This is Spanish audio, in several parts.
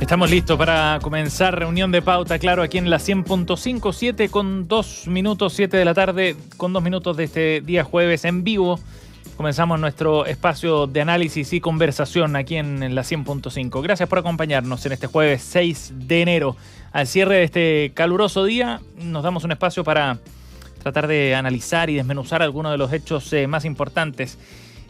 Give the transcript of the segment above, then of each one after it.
Estamos listos para comenzar reunión de pauta, claro, aquí en la 100.5, 7 con 2 minutos, 7 de la tarde, con 2 minutos de este día jueves en vivo. Comenzamos nuestro espacio de análisis y conversación aquí en la 100.5. Gracias por acompañarnos en este jueves 6 de enero. Al cierre de este caluroso día, nos damos un espacio para tratar de analizar y desmenuzar algunos de los hechos más importantes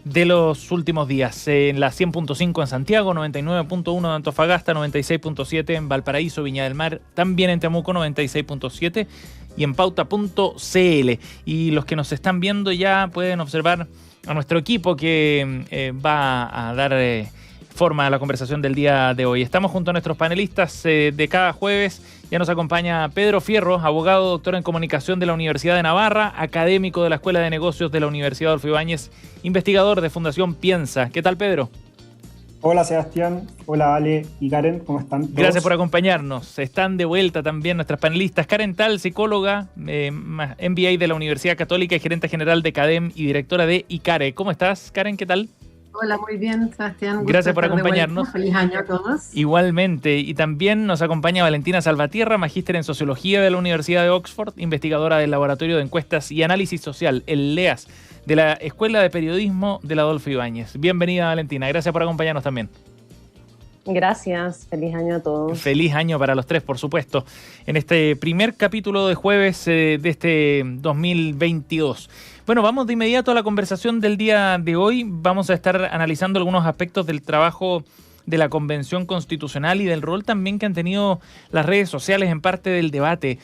de los últimos días. En la 100.5 en Santiago, 99.1 en Antofagasta, 96.7 en Valparaíso, Viña del Mar, también en Temuco, 96.7 y en pauta.cl. Y los que nos están viendo ya pueden observar a nuestro equipo que va a dar forma a la conversación del día de hoy. Estamos junto a nuestros panelistas de cada jueves. Ya nos acompaña Pedro Fierro, abogado, doctor en comunicación de la Universidad de Navarra, académico de la Escuela de Negocios de la Universidad Adolfo Ibáñez, investigador de Fundación Piensa. ¿Qué tal, Pedro? Hola, Sebastián. Hola, Ale y Karen. ¿Cómo están todos? Gracias por acompañarnos. Están de vuelta también nuestras panelistas. Karen Tal, psicóloga, MBA de la Universidad Católica y gerente general de CADEM y directora de ICARE. ¿Cómo estás, Karen? ¿Qué tal? Hola, muy bien, Sebastián. Gracias por acompañarnos. Feliz año a todos. Igualmente. Y también nos acompaña Valentina Salvatierra, magíster en Sociología de la Universidad de Oxford, investigadora del Laboratorio de Encuestas y Análisis Social, el LEAS, de la Escuela de Periodismo de la Adolfo Ibáñez. Bienvenida, Valentina. Gracias por acompañarnos también. Gracias. Feliz año a todos. Feliz año para los tres, por supuesto, en este primer capítulo de jueves de este 2022. Bueno, vamos de inmediato a la conversación del día de hoy. Vamos a estar analizando algunos aspectos del trabajo de la Convención Constitucional y del rol también que han tenido las redes sociales en parte del debate.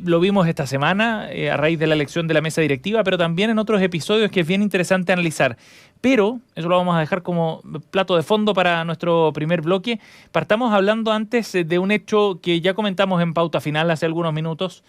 Lo vimos esta semana a raíz de la elección de la mesa directiva, pero también en otros episodios que es bien interesante analizar. Pero eso lo vamos a dejar como plato de fondo para nuestro primer bloque. Partamos hablando antes de un hecho que ya comentamos en Pauta Final hace algunos minutos.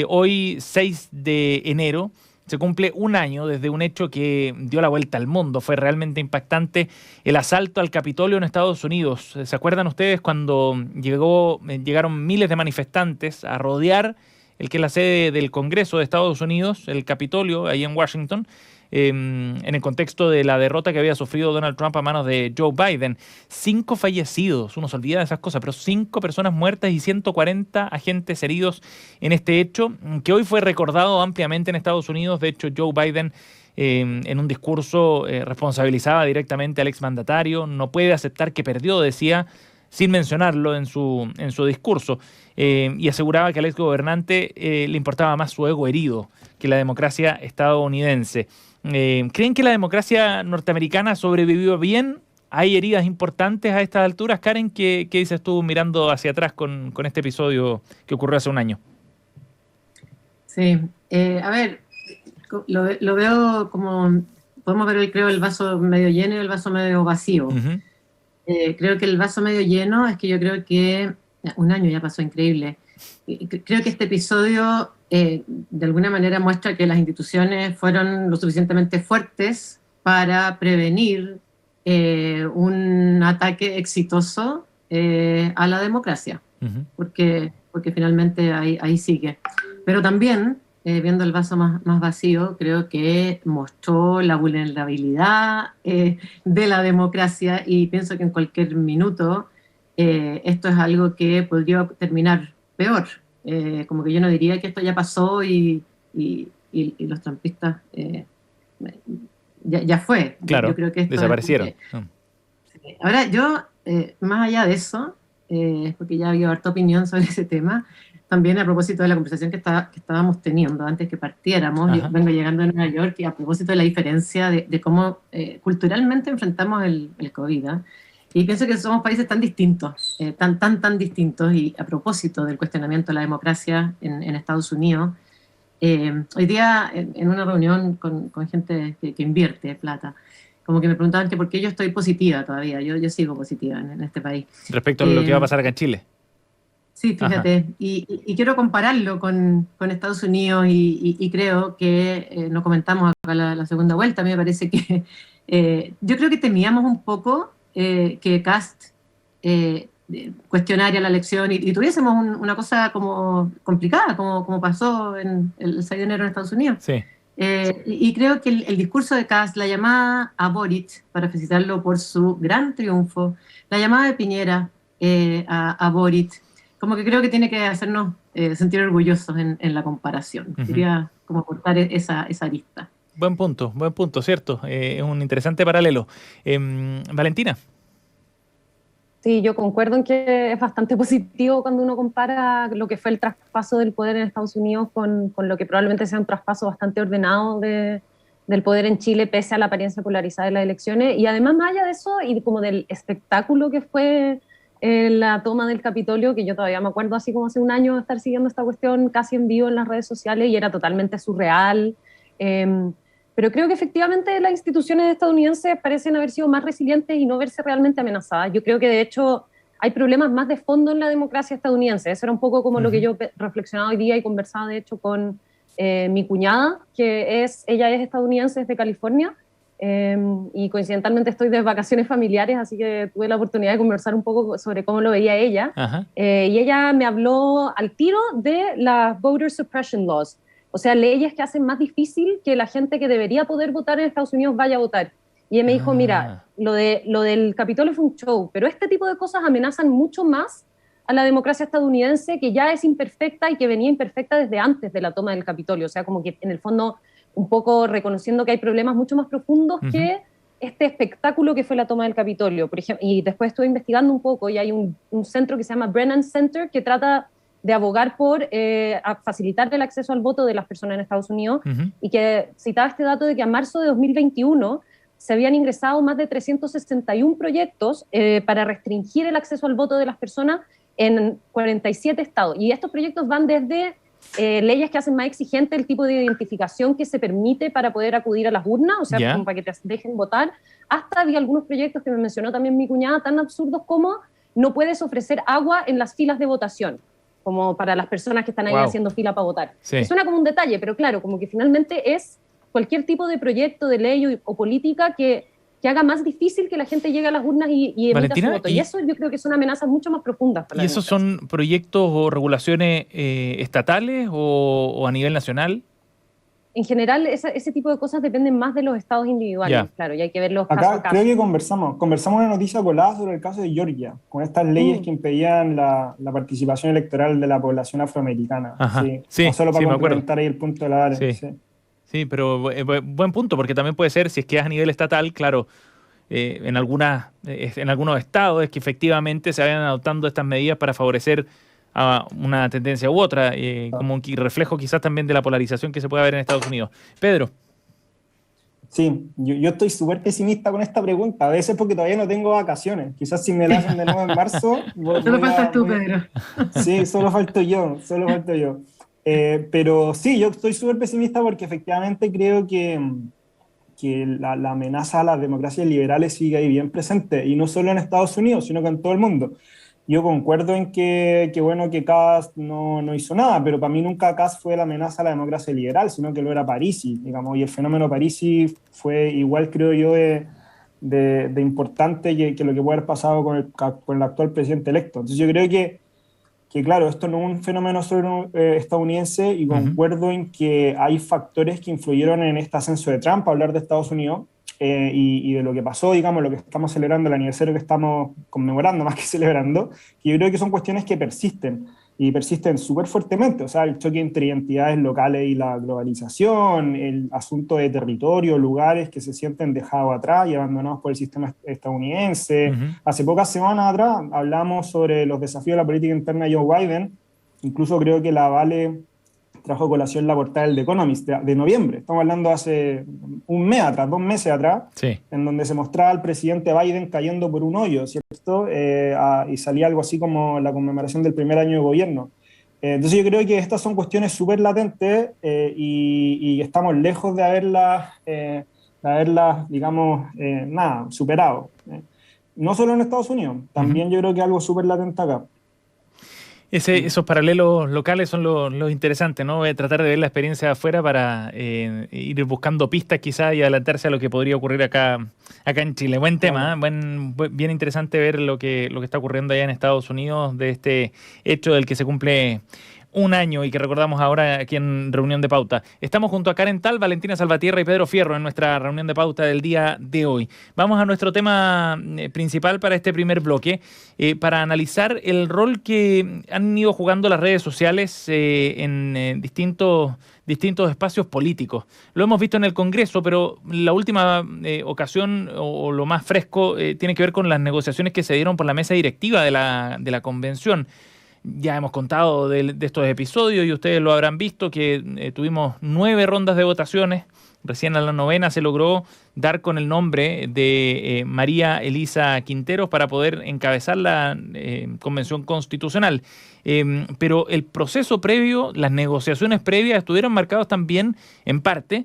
Hoy, 6 de enero, se cumple un año desde un hecho que dio la vuelta al mundo. Fue realmente impactante el asalto al Capitolio en Estados Unidos. ¿Se acuerdan ustedes cuando llegaron miles de manifestantes a rodear el que es la sede del Congreso de Estados Unidos, el Capitolio, ahí en Washington, en el contexto de la derrota que había sufrido Donald Trump a manos de Joe Biden? 5 fallecidos, uno se olvida de esas cosas, pero 5 personas muertas y 140 agentes heridos en este hecho, que hoy fue recordado ampliamente en Estados Unidos. De hecho, Joe Biden en un discurso responsabilizaba directamente al exmandatario. No puede aceptar que perdió, decía, sin mencionarlo en su discurso, y aseguraba que al exgobernante le importaba más su ego herido que la democracia estadounidense. ¿Creen que la democracia norteamericana sobrevivió bien? ¿Hay heridas importantes a estas alturas? Karen, ¿qué dices tú mirando hacia atrás con este episodio que ocurrió hace un año? Sí, a ver, lo veo como, podemos ver, creo, el vaso medio lleno y el vaso medio vacío. Uh-huh. Creo que el vaso medio lleno es que yo creo que un año ya pasó increíble. Creo que este episodio de alguna manera muestra que las instituciones fueron lo suficientemente fuertes para prevenir un ataque exitoso a la democracia, Uh-huh. porque finalmente ahí sigue. Pero también, viendo el vaso más vacío, creo que mostró la vulnerabilidad de la democracia, y pienso que en cualquier minuto esto es algo que podría terminar peor. Como que yo no diría que esto ya pasó y los trumpistas ya fue. Claro, yo creo que esto desaparecieron. Ahora, yo, más allá de eso, porque ya había harta opinión sobre ese tema, también a propósito de la conversación que estábamos teniendo antes que partiéramos. Yo vengo llegando a Nueva York, y a propósito de la diferencia de cómo culturalmente enfrentamos el COVID, y pienso que somos países tan distintos, tan distintos, y a propósito del cuestionamiento de la democracia en Estados Unidos, hoy día en una reunión con gente que invierte plata, como que me preguntaban que por qué yo estoy positiva todavía. Yo sigo positiva en este país. Respecto a lo que va a pasar acá en Chile. Sí, fíjate, y quiero compararlo con Estados Unidos, y creo que no comentamos acá la segunda vuelta. A mí me parece que yo creo que temíamos un poco que Kast cuestionara la elección y tuviésemos una cosa como complicada, como pasó en el 6 de enero en Estados Unidos. Sí. Y creo que el discurso de Kast, la llamada a Boric para felicitarlo por su gran triunfo, la llamada de Piñera, a Boric. Como que creo que tiene que hacernos sentir orgullosos en la comparación. Quería como aportar esa arista. Buen punto, ¿cierto? Es un interesante paralelo. Valentina. Sí, yo concuerdo en que es bastante positivo cuando uno compara lo que fue el traspaso del poder en Estados Unidos con lo que probablemente sea un traspaso bastante ordenado del poder en Chile, pese a la apariencia polarizada de las elecciones. Y además, más allá de eso, y como del espectáculo que fue la toma del Capitolio, que yo todavía me acuerdo así como hace un año estar siguiendo esta cuestión casi en vivo en las redes sociales y era totalmente surreal. Pero creo que efectivamente las instituciones estadounidenses parecen haber sido más resilientes y no verse realmente amenazadas. Yo creo que de hecho hay problemas más de fondo en la democracia estadounidense. Eso era un poco como lo que yo reflexionaba hoy día y conversaba de hecho con mi cuñada, que ella es estadounidense, es de California, y coincidentalmente estoy de vacaciones familiares, así que tuve la oportunidad de conversar un poco sobre cómo lo veía ella. Y ella me habló al tiro de las voter suppression laws, o sea, leyes que hacen más difícil que la gente que debería poder votar en Estados Unidos vaya a votar. Y ella me dijo, mira, lo del Capitolio fue un show, pero este tipo de cosas amenazan mucho más a la democracia estadounidense, que ya es imperfecta y que venía imperfecta desde antes de la toma del Capitolio. O sea, como que en el fondo un poco reconociendo que hay problemas mucho más profundos que este espectáculo que fue la toma del Capitolio. Por ejemplo, y después estuve investigando un poco y hay un centro que se llama Brennan Center que trata de abogar por facilitar el acceso al voto de las personas en Estados Unidos, y que citaba este dato de que a marzo de 2021 se habían ingresado más de 361 proyectos para restringir el acceso al voto de las personas en 47 estados. Y estos proyectos van desde leyes que hacen más exigente el tipo de identificación que se permite para poder acudir a las urnas, o sea, como para que te dejen votar, hasta había algunos proyectos que me mencionó también mi cuñada, tan absurdos como no puedes ofrecer agua en las filas de votación, como para las personas que están ahí haciendo fila para votar. Suena como un detalle, pero claro, como que finalmente es cualquier tipo de proyecto, de ley o política que haga más difícil que la gente llegue a las urnas y emita su voto. Y eso yo creo que son amenazas mucho más profundas. ¿Y esos son proyectos o regulaciones estatales o a nivel nacional? En general, ese tipo de cosas dependen más de los estados individuales, claro, y hay que ver los casos a caso. Creo que conversamos una noticia colada sobre el caso de Georgia, con estas leyes que impedían la participación electoral de la población afroamericana. No solo para complementar ahí el punto de la área. Sí, pero buen punto, porque también puede ser, si es que es a nivel estatal, claro, en algunos estados es que efectivamente se vayan adoptando estas medidas para favorecer a una tendencia u otra, como un reflejo quizás también de la polarización que se puede ver en Estados Unidos. Pedro. Sí, yo estoy súper pesimista con esta pregunta, a veces porque todavía no tengo vacaciones, quizás si me la hacen de nuevo en marzo... Solo faltas tú, Pedro. Sí, solo falto yo. Pero sí, yo estoy súper pesimista porque efectivamente creo que la amenaza a las democracias liberales sigue ahí bien presente, y no solo en Estados Unidos, sino que en todo el mundo. Yo concuerdo en que Kass no hizo nada, pero para mí nunca Kass fue la amenaza a la democracia liberal, sino que lo era Parisi, digamos, y el fenómeno Parisi fue igual, creo yo, de importante que lo que puede haber pasado con el actual presidente electo. Entonces yo creo que claro, esto no es un fenómeno solo estadounidense, y concuerdo en que hay factores que influyeron en este ascenso de Trump, a hablar de Estados Unidos, y de lo que pasó, digamos, lo que estamos celebrando, el aniversario que estamos conmemorando más que celebrando, que yo creo que son cuestiones que persisten, y persisten súper fuertemente. O sea, el choque entre identidades locales y la globalización, el asunto de territorio, lugares que se sienten dejados atrás y abandonados por el sistema estadounidense. Hace pocas semanas atrás hablamos sobre los desafíos de la política interna de Joe Biden. Incluso creo que la Vale trajo a colación la portada del The Economist de noviembre. Estamos hablando hace un mes atrás, 2 meses atrás, en donde se mostraba al presidente Biden cayendo por un hoyo, ¿cierto? Y salía algo así como la conmemoración del primer año de gobierno. Entonces yo creo que estas son cuestiones súper latentes, y estamos lejos de haberlas digamos, superado. No solo en Estados Unidos, también yo creo que algo súper latente acá. Esos paralelos locales son los interesantes, ¿no? Tratar de ver la experiencia de afuera para ir buscando pistas quizás y adelantarse a lo que podría ocurrir acá en Chile. Buen tema, bien interesante ver lo que está ocurriendo allá en Estados Unidos, de este hecho del que se cumple un año y que recordamos ahora aquí en Reunión de Pauta. Estamos junto a Karen Tal, Valentina Salvatierra y Pedro Fierro en nuestra Reunión de Pauta del día de hoy. Vamos a nuestro tema principal para este primer bloque, para analizar el rol que han ido jugando las redes sociales en distintos espacios políticos. Lo hemos visto en el Congreso, pero la última ocasión o lo más fresco tiene que ver con las negociaciones que se dieron por la mesa directiva de la convención. Ya hemos contado de estos episodios y ustedes lo habrán visto que tuvimos 9 rondas de votaciones. Recién a la 9ª se logró dar con el nombre de María Elisa Quinteros para poder encabezar la Convención Constitucional. Pero el proceso previo, las negociaciones previas estuvieron marcados también, en parte,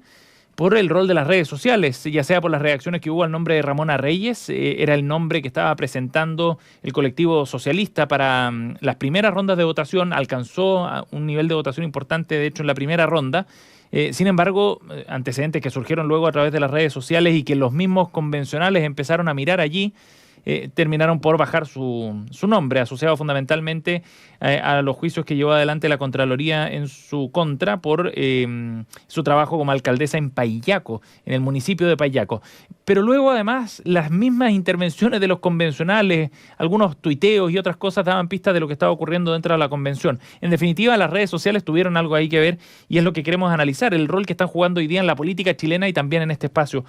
por el rol de las redes sociales, ya sea por las reacciones que hubo al nombre de Ramona Reyes, era el nombre que estaba presentando el colectivo socialista para las primeras rondas de votación, alcanzó un nivel de votación importante, de hecho, en la primera ronda. Sin embargo, antecedentes que surgieron luego a través de las redes sociales y que los mismos convencionales empezaron a mirar allí, terminaron por bajar su nombre, asociado fundamentalmente a los juicios que llevó adelante la Contraloría en su contra por su trabajo como alcaldesa en Paillaco, en el municipio de Paillaco. Pero luego, además, las mismas intervenciones de los convencionales, algunos tuiteos y otras cosas daban pistas de lo que estaba ocurriendo dentro de la convención. En definitiva, las redes sociales tuvieron algo ahí que ver y es lo que queremos analizar, el rol que están jugando hoy día en la política chilena y también en este espacio.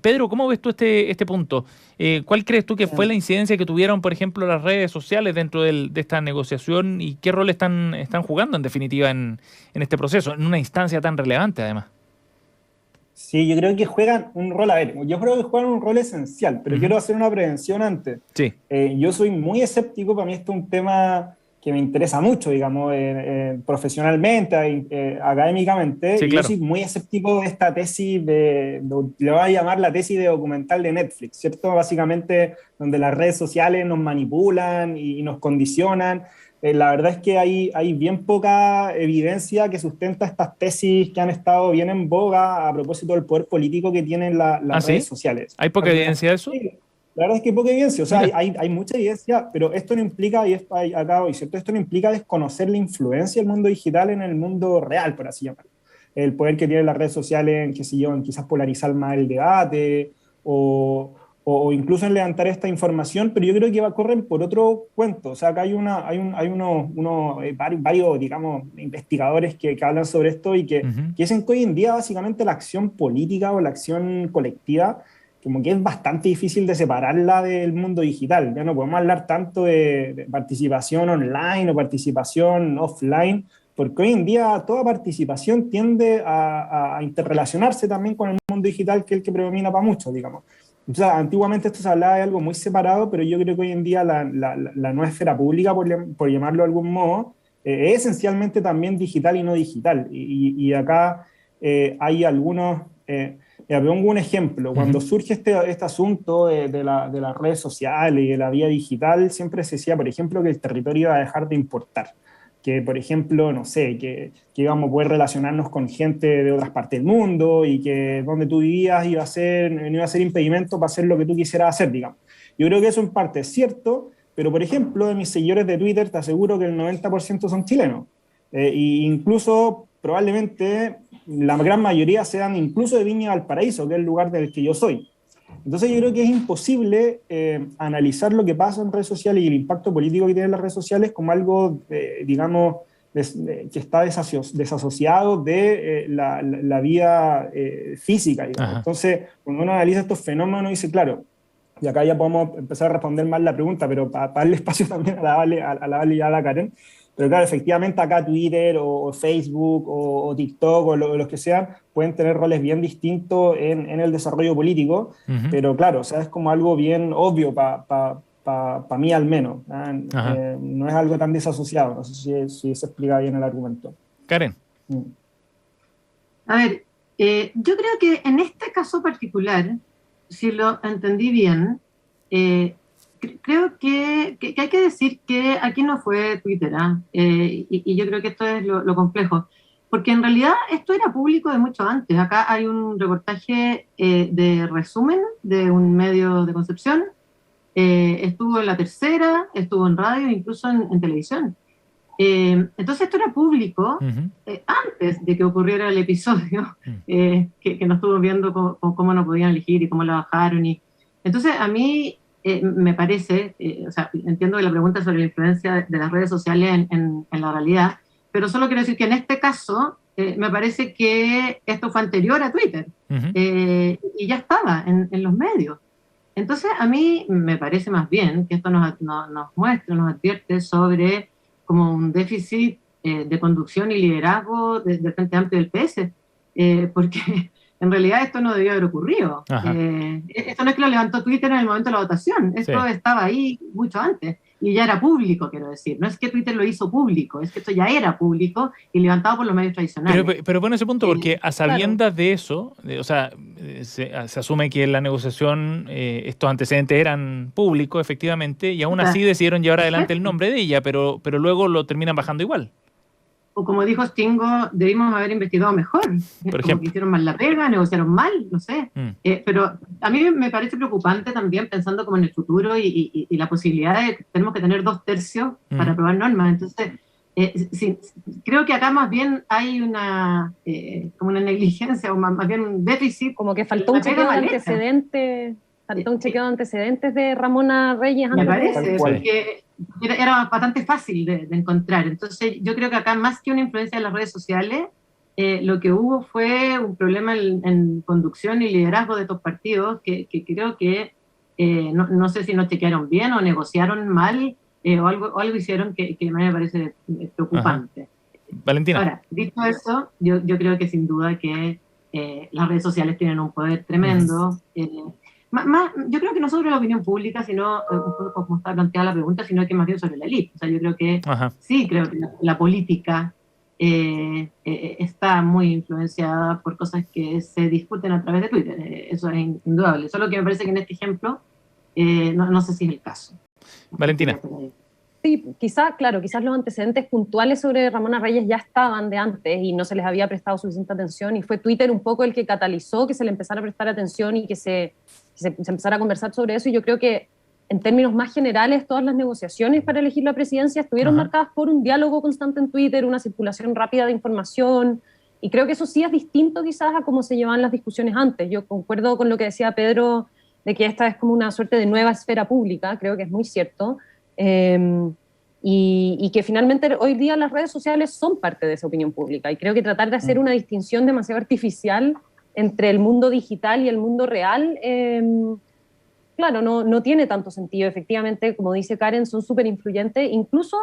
Pedro, ¿cómo ves tú este punto? ¿Cuál crees tú que fue la incidencia que tuvieron, por ejemplo, las redes sociales dentro de esta negociación y qué rol están jugando, en definitiva, en este proceso, en una instancia tan relevante, además? Sí, yo creo que juegan un rol, yo creo que juegan un rol esencial, pero quiero hacer una prevención antes. Sí. Yo soy muy escéptico, para mí esto es un tema que me interesa mucho, digamos, profesionalmente, académicamente. Sí, y claro. Yo soy muy escéptico de esta tesis le voy a llamar la tesis de documental de Netflix, ¿cierto? Básicamente, donde las redes sociales nos manipulan y nos condicionan. La verdad es que hay bien poca evidencia que sustenta estas tesis que han estado bien en boga a propósito del poder político que tienen las redes sociales. ¿Hay poca evidencia de eso? Sí, la verdad es que hay poca evidencia, o sea, hay mucha evidencia, pero esto no implica, y acá hoy, ¿cierto? Esto no implica desconocer la influencia del mundo digital en el mundo real, por así llamarlo. El poder que tienen las redes sociales en, qué sé yo, en quizás polarizar más el debate o incluso en levantar esta información, pero yo creo que corren por otro cuento. O sea, acá hay varios, digamos, investigadores que hablan sobre esto y que dicen que hoy en día básicamente la acción política o la acción colectiva como que es bastante difícil de separarla del mundo digital. Ya no podemos hablar tanto de participación online o participación offline, porque hoy en día toda participación tiende a interrelacionarse también con el mundo digital, que es el que predomina para muchos, digamos. O sea, antiguamente esto se hablaba de algo muy separado, pero yo creo que hoy en día la nueva esfera pública, por llamarlo de algún modo, es esencialmente también digital y no digital. Y acá hay algunos... pongo un ejemplo. Cuando surge este asunto de las redes sociales y de la vía digital, siempre se decía, por ejemplo, que el territorio iba a dejar de importar. Que, por ejemplo, no sé, que íbamos a poder relacionarnos con gente de otras partes del mundo y que donde tú vivías no iba a ser impedimento para hacer lo que tú quisieras hacer, digamos. Yo creo que eso en parte es cierto, pero, por ejemplo, de mis seguidores de Twitter te aseguro que el 90% son chilenos. E incluso, probablemente, la gran mayoría sean incluso de Viña Valparaíso, que es el lugar del que yo soy. Entonces yo creo que es imposible analizar lo que pasa en redes sociales y el impacto político que tienen las redes sociales como algo, digamos, que está desasociado de la vida física, digamos. Entonces, cuando uno analiza estos fenómenos, dice, claro, y acá ya podemos empezar a responder más la pregunta, pero para darle espacio también a la Vale y a la Karen. Pero claro, efectivamente acá Twitter o Facebook o TikTok o los que sean pueden tener roles bien distintos en el desarrollo político, pero claro, o sea, es como algo bien obvio para mí al menos. No es algo tan desasociado, no sé si se explica bien el argumento. Karen. A ver, yo creo que en este caso particular, si lo entendí bien, creo que hay que decir que aquí no fue Twitter, y yo creo que esto es lo complejo, porque en realidad esto era público de mucho antes. Acá hay un reportaje de resumen de un medio de Concepción, estuvo en La Tercera, estuvo en radio, incluso en televisión. Entonces esto era público antes de que ocurriera el episodio que nos estuvo viendo cómo no podían elegir y cómo la bajaron. Entonces a mí me parece, o sea, entiendo que la pregunta sobre la influencia de las redes sociales en la realidad, pero solo quiero decir que en este caso me parece que esto fue anterior a Twitter y ya estaba en los medios. Entonces a mí me parece más bien que esto nos muestra, nos advierte sobre como un déficit de conducción y liderazgo del Frente Amplio del PS, porque en realidad esto no debía haber ocurrido. Esto no es que lo levantó Twitter en el momento de la votación, esto estaba ahí mucho antes, y ya era público, quiero decir. No es que Twitter lo hizo público, es que esto ya era público y levantado por los medios tradicionales. Pero bueno, ese punto, porque a sabiendas de eso, o sea, se asume que en la negociación estos antecedentes eran públicos, efectivamente, y aún así decidieron llevar adelante el nombre de ella, pero luego lo terminan bajando igual. O como dijo Stingo, debimos haber investigado mejor. Por como que hicieron mal la pega, negociaron mal, no sé. Pero a mí me parece preocupante también pensando como en el futuro y la posibilidad de que tenemos que tener 2/3 para aprobar normas. Entonces, creo que acá más bien hay como una negligencia o más bien un déficit. Como que faltó un chequeo de antecedentes. Faltó un chequeo de antecedentes de Ramona Reyes. Me parece, porque era bastante fácil de encontrar. Entonces, yo creo que acá, más que una influencia de las redes sociales, lo que hubo fue un problema en conducción y liderazgo de estos partidos, que creo que no sé si no chequearon bien o negociaron mal, o algo hicieron que me parece preocupante. Valentina. Ahora, dicho eso, yo creo que sin duda que las redes sociales tienen un poder tremendo. Yo creo que no sobre la opinión pública, sino, como está planteada la pregunta, sino que más bien sobre la élite. O sea, yo creo que sí, creo que la política está muy influenciada por cosas que se discuten a través de Twitter. Eso es indudable. Solo que me parece que en este ejemplo no sé si es el caso. Valentina. Sí, quizás los antecedentes puntuales sobre Ramona Reyes ya estaban de antes y no se les había prestado suficiente atención, y fue Twitter un poco el que catalizó que se le empezara a prestar atención y que se empezara a conversar sobre eso. Y yo creo que en términos más generales todas las negociaciones para elegir la presidencia estuvieron marcadas por un diálogo constante en Twitter, una circulación rápida de información, y creo que eso sí es distinto quizás a cómo se llevaban las discusiones antes. Yo concuerdo con lo que decía Pedro de que esta es como una suerte de nueva esfera pública, creo que es muy cierto. Y que finalmente hoy día las redes sociales son parte de esa opinión pública, y creo que tratar de hacer una distinción demasiado artificial entre el mundo digital y el mundo real, claro, no tiene tanto sentido. Efectivamente, como dice Karen, son súper influyentes, incluso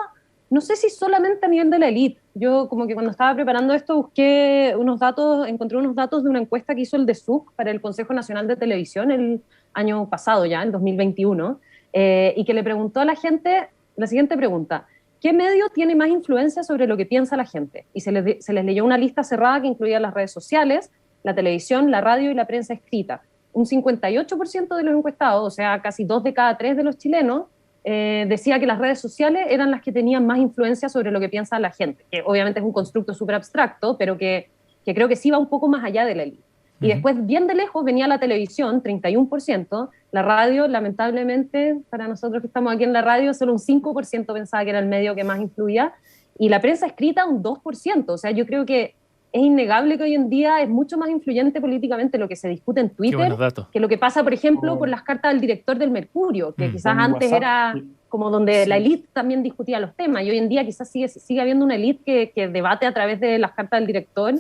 no sé si solamente a nivel de la élite. Yo como que cuando estaba preparando esto encontré unos datos de una encuesta que hizo el DSUC para el Consejo Nacional de Televisión el año pasado ya, el 2021, y que le preguntó a la gente la siguiente pregunta: ¿qué medio tiene más influencia sobre lo que piensa la gente? Y se les leyó una lista cerrada que incluía las redes sociales, la televisión, la radio y la prensa escrita. Un 58% de los encuestados, o sea, casi 2 de cada 3 de los chilenos, decía que las redes sociales eran las que tenían más influencia sobre lo que piensa la gente, que obviamente es un constructo súper abstracto, pero que creo que sí va un poco más allá de la élite. Y después, bien de lejos, venía la televisión, 31%, la radio, lamentablemente, para nosotros que estamos aquí en la radio, solo un 5% pensaba que era el medio que más influía, y la prensa escrita un 2%. O sea, yo creo que es innegable que hoy en día es mucho más influyente políticamente lo que se discute en Twitter que lo que pasa, por ejemplo, por las cartas del director del Mercurio, que quizás antes WhatsApp era como donde la élite también discutía los temas, y hoy en día quizás sigue habiendo una élite que debate a través de las cartas del director,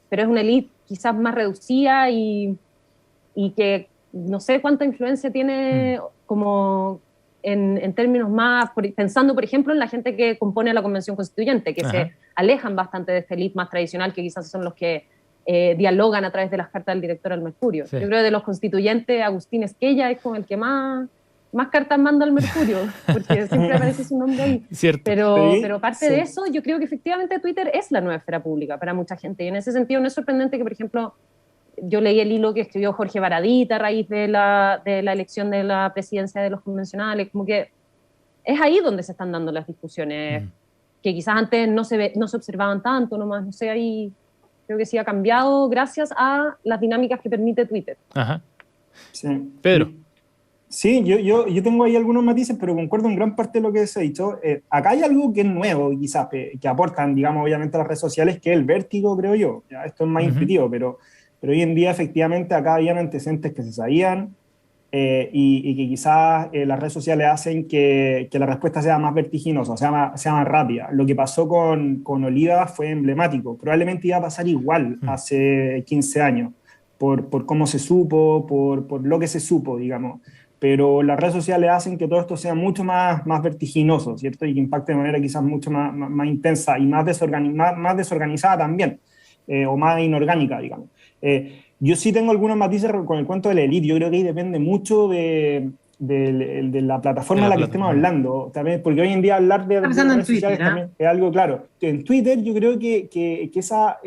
pero es una élite quizás más reducida y que no sé cuánta influencia tiene como en términos más, pensando por ejemplo en la gente que compone la Convención Constituyente, que se alejan bastante de esta élite más tradicional, que quizás son los que dialogan a través de las cartas del director al Mercurio. Sí. Yo creo que de los constituyentes, Agustín Esquella es como el que más cartas manda al Mercurio, porque siempre aparece su nombre ahí. Cierto. Pero aparte de eso, yo creo que efectivamente Twitter es la nueva esfera pública para mucha gente, y en ese sentido no es sorprendente que, por ejemplo, yo leí el hilo que escribió Jorge Baradita a raíz de la elección de la presidencia de los convencionales, como que es ahí donde se están dando las discusiones, que quizás antes no se observaban tanto, nomás, no sé, ahí creo que sí ha cambiado gracias a las dinámicas que permite Twitter. Sí. Pedro. Sí, yo tengo ahí algunos matices, pero concuerdo en gran parte de lo que se ha dicho. Acá hay algo que es nuevo, quizás, que aportan, digamos, obviamente a las redes sociales, que es el vértigo, creo yo. Ya, esto es más intuitivo, pero hoy en día, efectivamente, acá habían antecedentes que se sabían, y que quizás las redes sociales hacen que la respuesta sea más vertiginosa, sea más rápida. Lo que pasó con Oliva fue emblemático. Probablemente iba a pasar igual hace 15 años, por cómo se supo, por lo que se supo, digamos. Pero las redes sociales hacen que todo esto sea mucho más vertiginoso, ¿cierto? Y que impacte de manera quizás mucho más intensa y más desorganizada también, o más inorgánica, digamos. Yo sí tengo algunos matices con el cuento de la élite. Yo creo que ahí depende mucho de la plataforma de la que estemos hablando. También, porque hoy en día hablar de redes Twitter, sociales también es algo claro. En Twitter yo creo que esa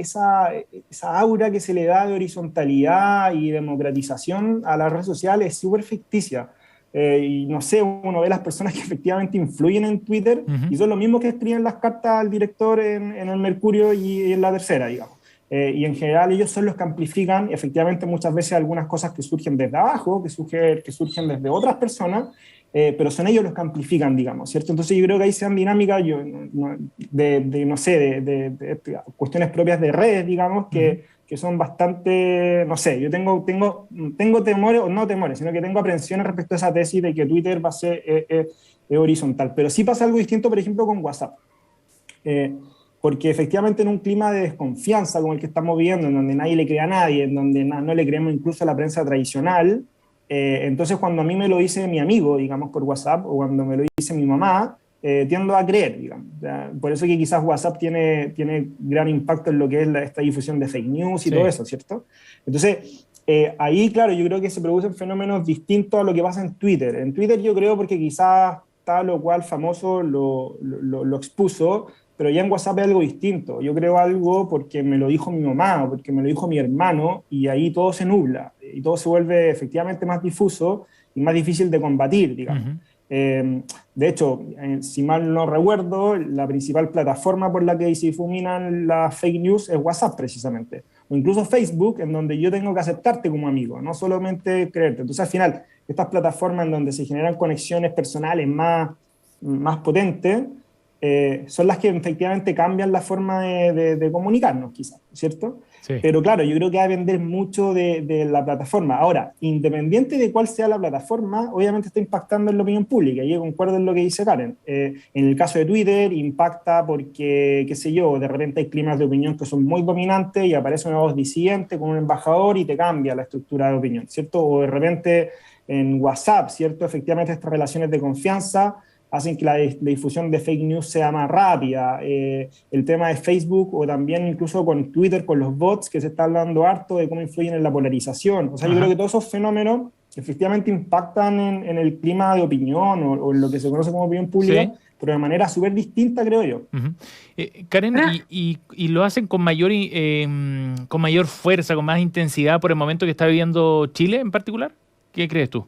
aura que se le da de horizontalidad y democratización a las redes sociales es súper ficticia. Y no sé, uno ve las personas que efectivamente influyen en Twitter y son los mismos que escriben las cartas al director en el Mercurio y en La Tercera, digamos. Y en general ellos son los que amplifican efectivamente muchas veces algunas cosas que surgen desde abajo, que surgen desde otras personas, pero son ellos los que amplifican, digamos, ¿cierto? Entonces yo creo que ahí se dan dinámicas de cuestiones propias de redes, digamos, que son bastante, no sé, yo tengo temores, o no temores, sino que tengo aprensiones respecto a esa tesis de que Twitter va a ser horizontal. Pero sí pasa algo distinto, por ejemplo, con WhatsApp. Porque efectivamente en un clima de desconfianza como el que estamos viviendo, en donde nadie le cree a nadie, en donde no le creemos incluso a la prensa tradicional, entonces cuando a mí me lo dice mi amigo, digamos, por WhatsApp, o cuando me lo dice mi mamá, tiendo a creer, digamos. Por eso que quizás WhatsApp tiene gran impacto en lo que es esta difusión de fake news y todo eso, ¿cierto? Entonces, ahí, claro, yo creo que se producen fenómenos distintos a lo que pasa en Twitter. En Twitter yo creo porque quizás tal o cual famoso lo expuso, pero ya en WhatsApp es algo distinto. Yo creo algo porque me lo dijo mi mamá o porque me lo dijo mi hermano y ahí todo se nubla y todo se vuelve efectivamente más difuso y más difícil de combatir, digamos. De hecho, si mal no recuerdo, la principal plataforma por la que se difuminan las fake news es WhatsApp precisamente, o incluso Facebook, en donde yo tengo que aceptarte como amigo, no solamente creerte. Entonces al final, estas plataformas en donde se generan conexiones personales más potentes, son las que efectivamente cambian la forma de comunicarnos, quizás, ¿cierto? Sí. Pero claro, yo creo que va a depender mucho de la plataforma. Ahora, independiente de cuál sea la plataforma, obviamente está impactando en la opinión pública, y yo concuerdo en lo que dice Karen. En el caso de Twitter, impacta porque, qué sé yo, de repente hay climas de opinión que son muy dominantes y aparece una voz disidente con un embajador y te cambia la estructura de opinión, ¿cierto? O de repente en WhatsApp, ¿cierto? Efectivamente estas relaciones de confianza hacen que la difusión de fake news sea más rápida. El tema de Facebook o también incluso con Twitter, con los bots, que se está hablando harto de cómo influyen en la polarización. O sea, yo creo que todos esos fenómenos efectivamente impactan en el clima de opinión o en lo que se conoce como opinión pública, pero de manera súper distinta, creo yo. Karen, y lo hacen con mayor fuerza, con más intensidad por el momento que está viviendo Chile en particular. ¿Qué crees tú?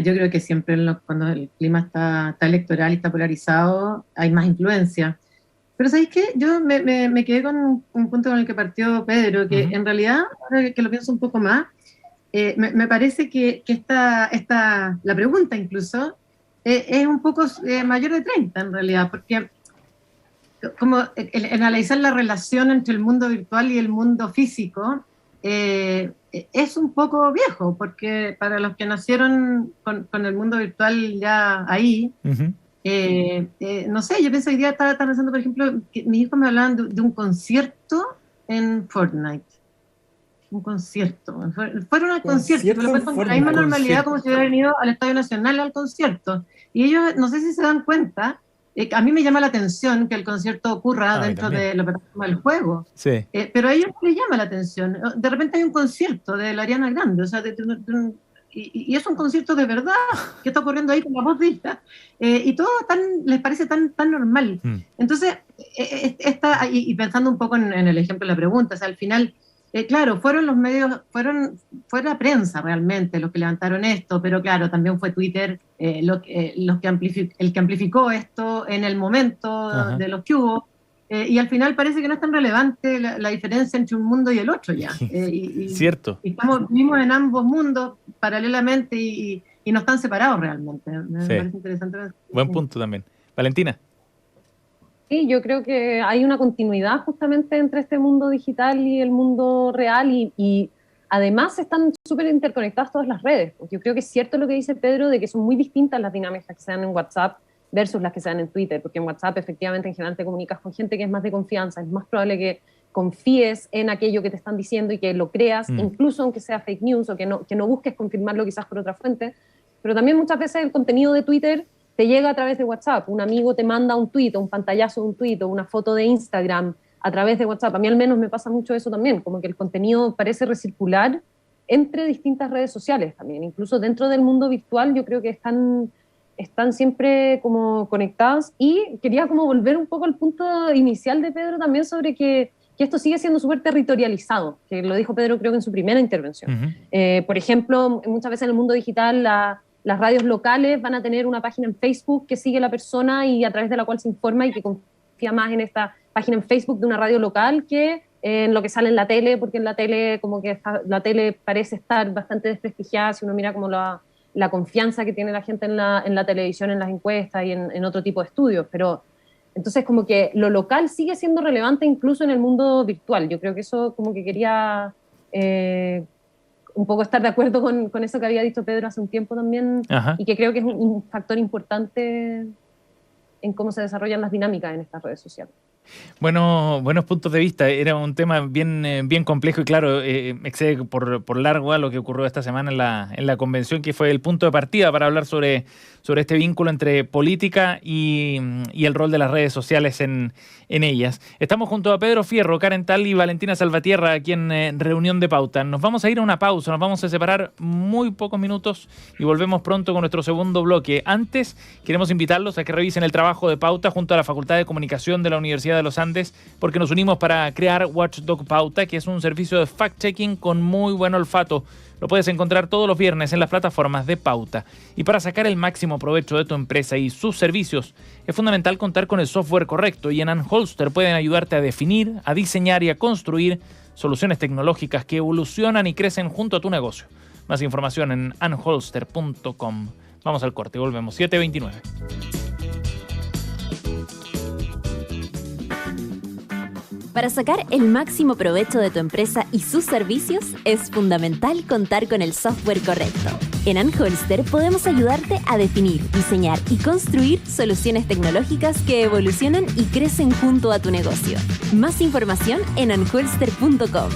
Yo creo que siempre cuando el clima está electoral y está polarizado, hay más influencia. Pero ¿sabéis qué? Yo me quedé con un punto con el que partió Pedro, que en realidad, ahora que lo pienso un poco más, me parece que la pregunta incluso es un poco mayor de 30 en realidad, porque como el analizar la relación entre el mundo virtual y el mundo físico, es un poco viejo, porque para los que nacieron con el mundo virtual ya ahí, no sé, yo pienso hoy día estaba pensando, por ejemplo, que mis hijos me hablaban de un concierto en Fortnite. Un concierto. Fueron al concierto, pero fue con la misma normalidad como si hubieran ido al Estadio Nacional al concierto. Y ellos, no sé si se dan cuenta, a mí me llama la atención que el concierto ocurra dentro de la plataforma del juego, pero a ellos no les llama la atención. De repente hay un concierto de la Ariana Grande, o sea, y es un concierto de verdad que está ocurriendo ahí con la voz de ella, y todo les parece tan normal. Entonces, y pensando un poco en el ejemplo de la pregunta, o sea, al final, claro, fueron los medios, fue la prensa realmente los que levantaron esto, pero claro, también fue Twitter el que amplificó esto en el momento de los que hubo. y al final parece que no es tan relevante la diferencia entre un mundo y el otro ya. Cierto. Vivimos en ambos mundos paralelamente y no están separados realmente. Me parece interesante. Buen punto también. Valentina. Sí, yo creo que hay una continuidad justamente entre este mundo digital y el mundo real y además están súper interconectadas todas las redes. Yo creo que es cierto lo que dice Pedro de que son muy distintas las dinámicas que se dan en WhatsApp versus las que se dan en Twitter, porque en WhatsApp efectivamente en general te comunicas con gente que es más de confianza, es más probable que confíes en aquello que te están diciendo y que lo creas, incluso aunque sea fake news o que no busques confirmarlo quizás por otra fuente. Pero también muchas veces el contenido de Twitter te llega a través de WhatsApp. Un amigo te manda un tuit o un pantallazo de un tuit o una foto de Instagram a través de WhatsApp. A mí al menos me pasa mucho eso también, como que el contenido parece recircular entre distintas redes sociales también. Incluso dentro del mundo virtual yo creo que están siempre como conectados. Y quería como volver un poco al punto inicial de Pedro también sobre que esto sigue siendo súper territorializado, que lo dijo Pedro creo que en su primera intervención. Por ejemplo, muchas veces en el mundo digital las radios locales van a tener una página en Facebook que sigue la persona y a través de la cual se informa y que confía más en esta página en Facebook de una radio local que en lo que sale en la tele, porque en la tele como que la tele parece estar bastante desprestigiada si uno mira como la confianza que tiene la gente en la televisión, en las encuestas y en otro tipo de estudios. Pero entonces como que lo local sigue siendo relevante incluso en el mundo virtual. Yo creo que eso como que quería un poco estar de acuerdo con eso que había dicho Pedro hace un tiempo también. Ajá. Y que creo que es un factor importante en cómo se desarrollan las dinámicas en estas redes sociales. Bueno, buenos puntos de vista. Era un tema bien complejo y claro, excede por largo a lo que ocurrió esta semana en la convención, que fue el punto de partida para hablar sobre este vínculo entre política y el rol de las redes sociales en ellas. Estamos junto a Pedro Fierro, Karen Tal y Valentina Salvatierra aquí en Reunión de Pauta. Nos vamos a ir a una pausa, nos vamos a separar muy pocos minutos y volvemos pronto con nuestro segundo bloque. Antes, queremos invitarlos a que revisen el trabajo de Pauta junto a la Facultad de Comunicación de la Universidad de los Andes, porque nos unimos para crear Watchdog Pauta, que es un servicio de fact-checking con muy buen olfato. Lo puedes encontrar todos los viernes en las plataformas de Pauta. Y para sacar el máximo provecho de tu empresa y sus servicios, es fundamental contar con el software correcto, y en Anholster pueden ayudarte a definir, a diseñar y a construir soluciones tecnológicas que evolucionan y crecen junto a tu negocio. Más información en anholster.com. Vamos al corte, volvemos. 7:29. Para sacar el máximo provecho de tu empresa y sus servicios, es fundamental contar con el software correcto. En Anholster podemos ayudarte a definir, diseñar y construir soluciones tecnológicas que evolucionan y crecen junto a tu negocio. Más información en anholster.com.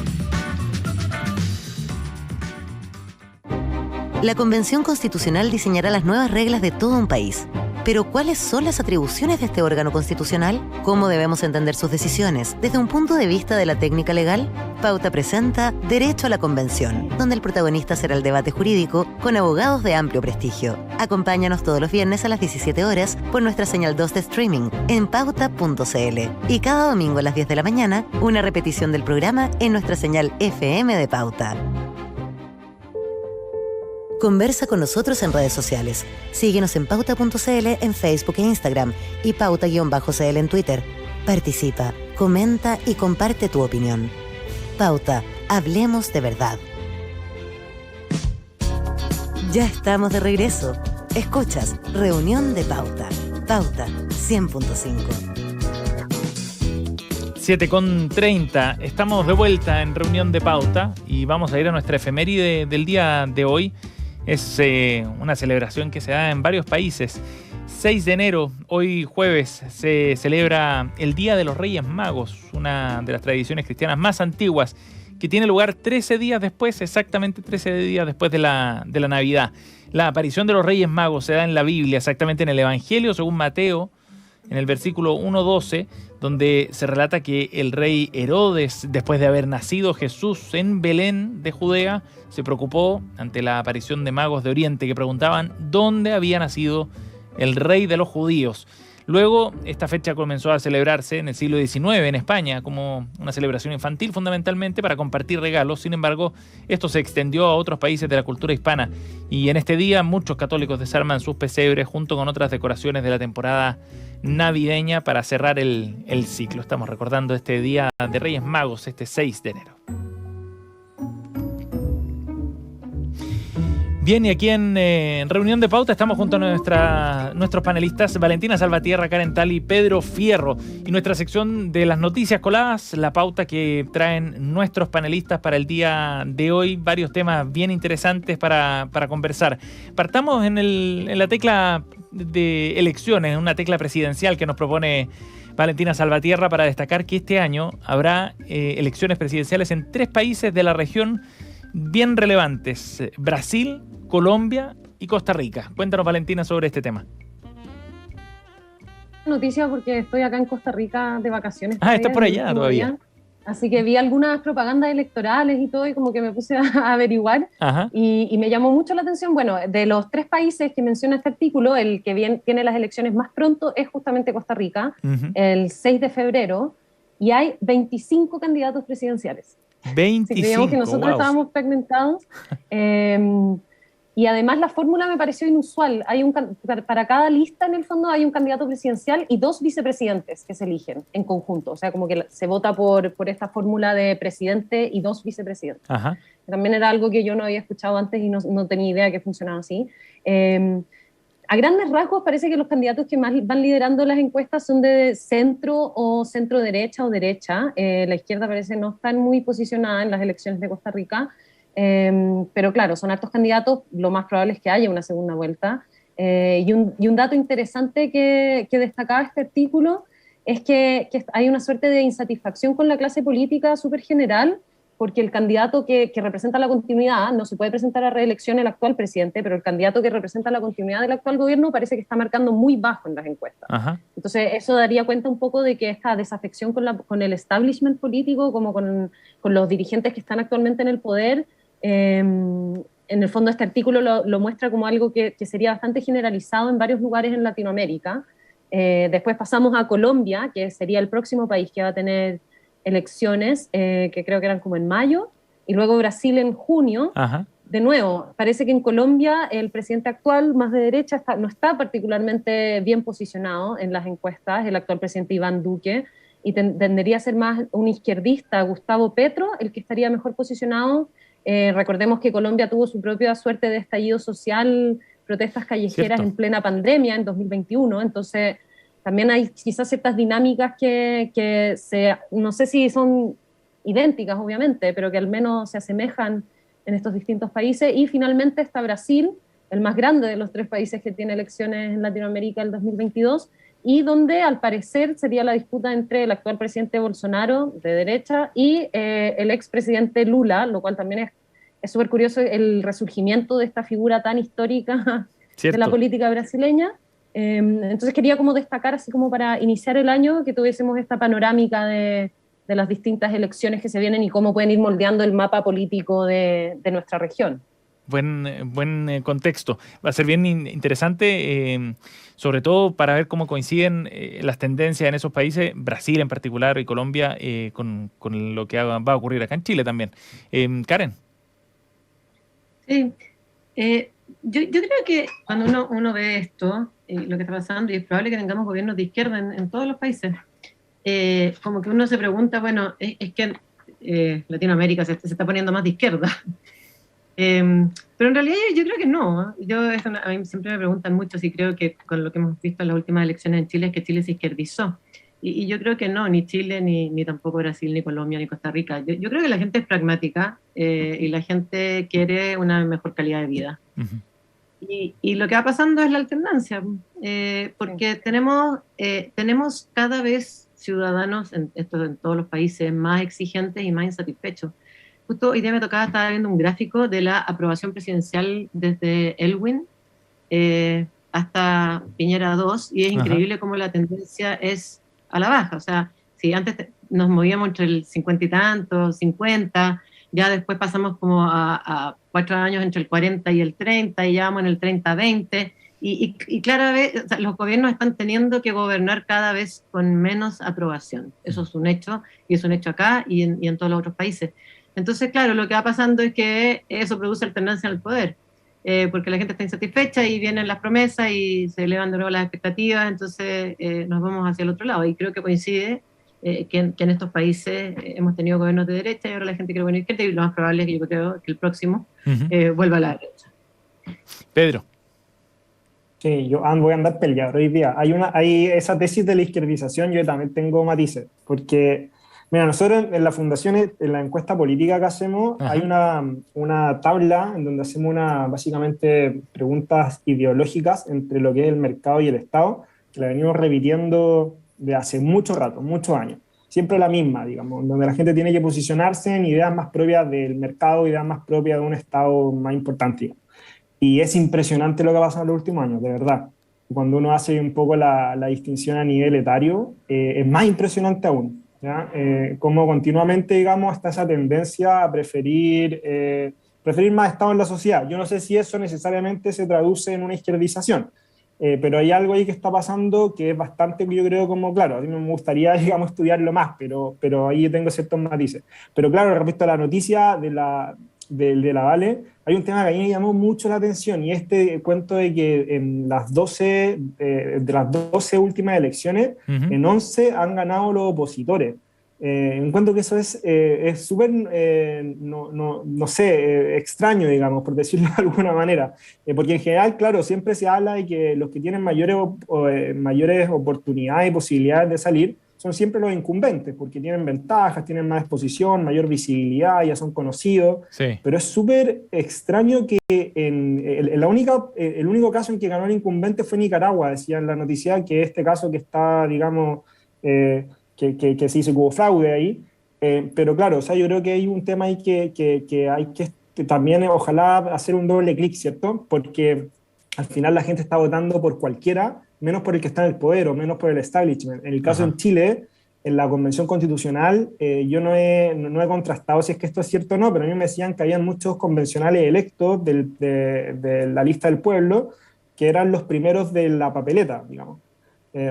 La Convención Constitucional diseñará las nuevas reglas de todo un país. Pero ¿cuáles son las atribuciones de este órgano constitucional? ¿Cómo debemos entender sus decisiones? Desde un punto de vista de la técnica legal, Pauta presenta Derecho a la Convención, donde el protagonista será el debate jurídico con abogados de amplio prestigio. Acompáñanos todos los viernes a las 17 horas por nuestra señal 2 de streaming en pauta.cl. Y cada domingo a las 10 de la mañana, una repetición del programa en nuestra señal FM de Pauta. Conversa con nosotros en redes sociales. Síguenos en pauta.cl en Facebook e Instagram y pauta_cl en Twitter. Participa, comenta y comparte tu opinión. Pauta, hablemos de verdad. Ya estamos de regreso. Escuchas Reunión de Pauta. Pauta 100.5. 7:30. Estamos de vuelta en Reunión de Pauta y vamos a ir a nuestra efeméride del día de hoy. Es una celebración que se da en varios países. 6 de enero, hoy jueves, se celebra el Día de los Reyes Magos, una de las tradiciones cristianas más antiguas, que tiene lugar 13 días después, exactamente 13 días después de la Navidad. La aparición de los Reyes Magos se da en la Biblia, exactamente en el Evangelio según Mateo, en el versículo 1:12, donde se relata que el rey Herodes, después de haber nacido Jesús en Belén de Judea, se preocupó ante la aparición de magos de Oriente que preguntaban dónde había nacido el rey de los judíos. Luego, esta fecha comenzó a celebrarse en el siglo XIX en España como una celebración infantil fundamentalmente para compartir regalos. Sin embargo, esto se extendió a otros países de la cultura hispana y en este día muchos católicos desarman sus pesebres junto con otras decoraciones de la temporada navideña para cerrar el ciclo. Estamos recordando este Día de Reyes Magos, este 6 de enero. Bien, y aquí en Reunión de Pauta estamos junto a nuestros panelistas Valentina Salvatierra, Karen Tal y Pedro Fierro. Y nuestra sección de las noticias coladas, la pauta que traen nuestros panelistas para el día de hoy. Varios temas bien interesantes para conversar. Partamos en la tecla de elecciones, una tecla presidencial que nos propone Valentina Salvatierra para destacar que este año habrá elecciones presidenciales en 3 países de la región bien relevantes: Brasil, Colombia y Costa Rica. Cuéntanos, Valentina, sobre este tema. Noticia porque estoy acá en Costa Rica de vacaciones. Estás por allá todavía. Así que vi algunas propagandas electorales y todo, y como que me puse a averiguar. Y me llamó mucho la atención. Bueno, de los 3 países que menciona este artículo, el que tiene las elecciones más pronto es justamente Costa Rica, el 6 de febrero, y hay 25 candidatos presidenciales. 25, si creíamos que nosotros estábamos fragmentados. Y además la fórmula me pareció inusual. Para cada lista, en el fondo, hay un candidato presidencial y 2 vicepresidentes que se eligen en conjunto. O sea, como que se vota por esta fórmula de presidente y 2 vicepresidentes. También era algo que yo no había escuchado antes y no tenía idea que funcionaba así. A grandes rasgos parece que los candidatos que más van liderando las encuestas son de centro o centro derecha o derecha. La izquierda parece no estar muy posicionada en las elecciones de Costa Rica. Pero claro, son altos candidatos, lo más probable es que haya una segunda vuelta. Y un dato interesante que destacaba este artículo es que hay una suerte de insatisfacción con la clase política súper general, porque el candidato que representa la continuidad, no se puede presentar a reelección el actual presidente, pero el candidato que representa la continuidad del actual gobierno parece que está marcando muy bajo en las encuestas. Entonces eso daría cuenta un poco de que esta desafección con el establishment político, como con los dirigentes que están actualmente en el poder, en el fondo este artículo lo muestra como algo que sería bastante generalizado en varios lugares en Latinoamérica. Después pasamos a Colombia, que sería el próximo país que va a tener elecciones, que creo que eran como en mayo, y luego Brasil en junio. De nuevo, parece que en Colombia el presidente actual, más de derecha, no está particularmente bien posicionado en las encuestas, el actual presidente Iván Duque, y tendería a ser más un izquierdista, Gustavo Petro, el que estaría mejor posicionado. Recordemos que Colombia tuvo su propia suerte de estallido social, protestas callejeras en plena pandemia en 2021, entonces también hay quizás ciertas dinámicas que no sé si son idénticas, obviamente, pero que al menos se asemejan en estos distintos países. Y finalmente está Brasil, el más grande de los 3 países que tiene elecciones en Latinoamérica el 2022, y donde al parecer sería la disputa entre el actual presidente Bolsonaro, de derecha, y el expresidente Lula, lo cual también es súper curioso el resurgimiento de esta figura tan histórica de la política brasileña. Entonces quería como destacar, así como para iniciar el año, que tuviésemos esta panorámica de las distintas elecciones que se vienen y cómo pueden ir moldeando el mapa político de nuestra región. Buen contexto. Va a ser bien interesante, sobre todo para ver cómo coinciden las tendencias en esos países, Brasil en particular y Colombia, con lo que va a ocurrir acá en Chile también. Karen. Sí, yo creo que cuando uno ve esto, lo que está pasando, y es probable que tengamos gobiernos de izquierda en todos los países, como que uno se pregunta, bueno, es que Latinoamérica se está poniendo más de izquierda. Pero en realidad yo creo que no. A mí siempre me preguntan mucho si creo que con lo que hemos visto en las últimas elecciones en Chile es que Chile se izquierdizó. Y yo creo que no, ni Chile, ni tampoco Brasil, ni Colombia, ni Costa Rica. Yo creo que la gente es pragmática y la gente quiere una mejor calidad de vida. Y lo que va pasando es la alternancia, porque tenemos cada vez ciudadanos en todos los países más exigentes y más insatisfechos. Justo hoy día estaba viendo un gráfico de la aprobación presidencial desde Elwin hasta Piñera 2, y es increíble cómo la tendencia es a la baja. O sea, si antes nos movíamos entre el 50 y tanto, 50, ya después pasamos como a 4 años entre el 40 y el 30, y ya vamos en el 30-20, Y cada vez, o sea, los gobiernos están teniendo que gobernar cada vez con menos aprobación. Eso es un hecho, y es un hecho acá y en todos los otros países. Entonces, claro, lo que va pasando es que eso produce alternancia en el poder, porque la gente está insatisfecha y vienen las promesas y se elevan de nuevo las expectativas, entonces nos vamos hacia el otro lado. Y creo que coincide que en estos países hemos tenido gobiernos de derecha y ahora la gente quiere gobierno de izquierda, y lo más probable es que yo creo que el próximo vuelva a la derecha. Pedro. Sí, yo voy a andar peleado hoy día. Hay esa tesis de la izquierdización, yo también tengo matices, porque, mira, nosotros en la fundación, en la encuesta política que hacemos, hay una tabla en donde hacemos básicamente preguntas ideológicas entre lo que es el mercado y el Estado, que la venimos repitiendo de hace mucho rato, muchos años. Siempre la misma, digamos, donde la gente tiene que posicionarse en ideas más propias del mercado, ideas más propias de un Estado más importante, digamos. Y es impresionante lo que ha pasado en los últimos años, de verdad. Cuando uno hace un poco la distinción a nivel etario, es más impresionante aún, ¿ya? Como continuamente, digamos, está esa tendencia a preferir más Estado en la sociedad. Yo no sé si eso necesariamente se traduce en una izquierdización, pero hay algo ahí que está pasando que es bastante, yo creo, como, claro, a mí me gustaría, digamos, estudiarlo más, pero ahí tengo ciertos matices. Pero claro, respecto a la noticia de la Vale, hay un tema que a mí me llamó mucho la atención, y este cuento de que en las 12, de las 12 últimas elecciones, en 11 han ganado los opositores. Encuentro que eso es súper, no sé, extraño, digamos, por decirlo de alguna manera, porque en general, claro, siempre se habla de que los que tienen mayores oportunidades y posibilidades de salir son siempre los incumbentes, porque tienen ventajas, tienen más exposición, mayor visibilidad, ya son conocidos, sí. Pero es súper extraño que el único caso en que ganó el incumbente fue Nicaragua, decía en la noticia, que este caso que está, digamos, que se hizo que hubo fraude ahí, pero claro, o sea, yo creo que hay un tema ahí que hay que también, ojalá, hacer un doble clic, ¿cierto? Porque al final la gente está votando por cualquiera, menos por el que está en el poder o menos por el establishment. En el caso en Chile, en la Convención Constitucional, yo no he contrastado si es que esto es cierto o no, pero a mí me decían que habían muchos convencionales electos de la lista del pueblo que eran los primeros de la papeleta, digamos.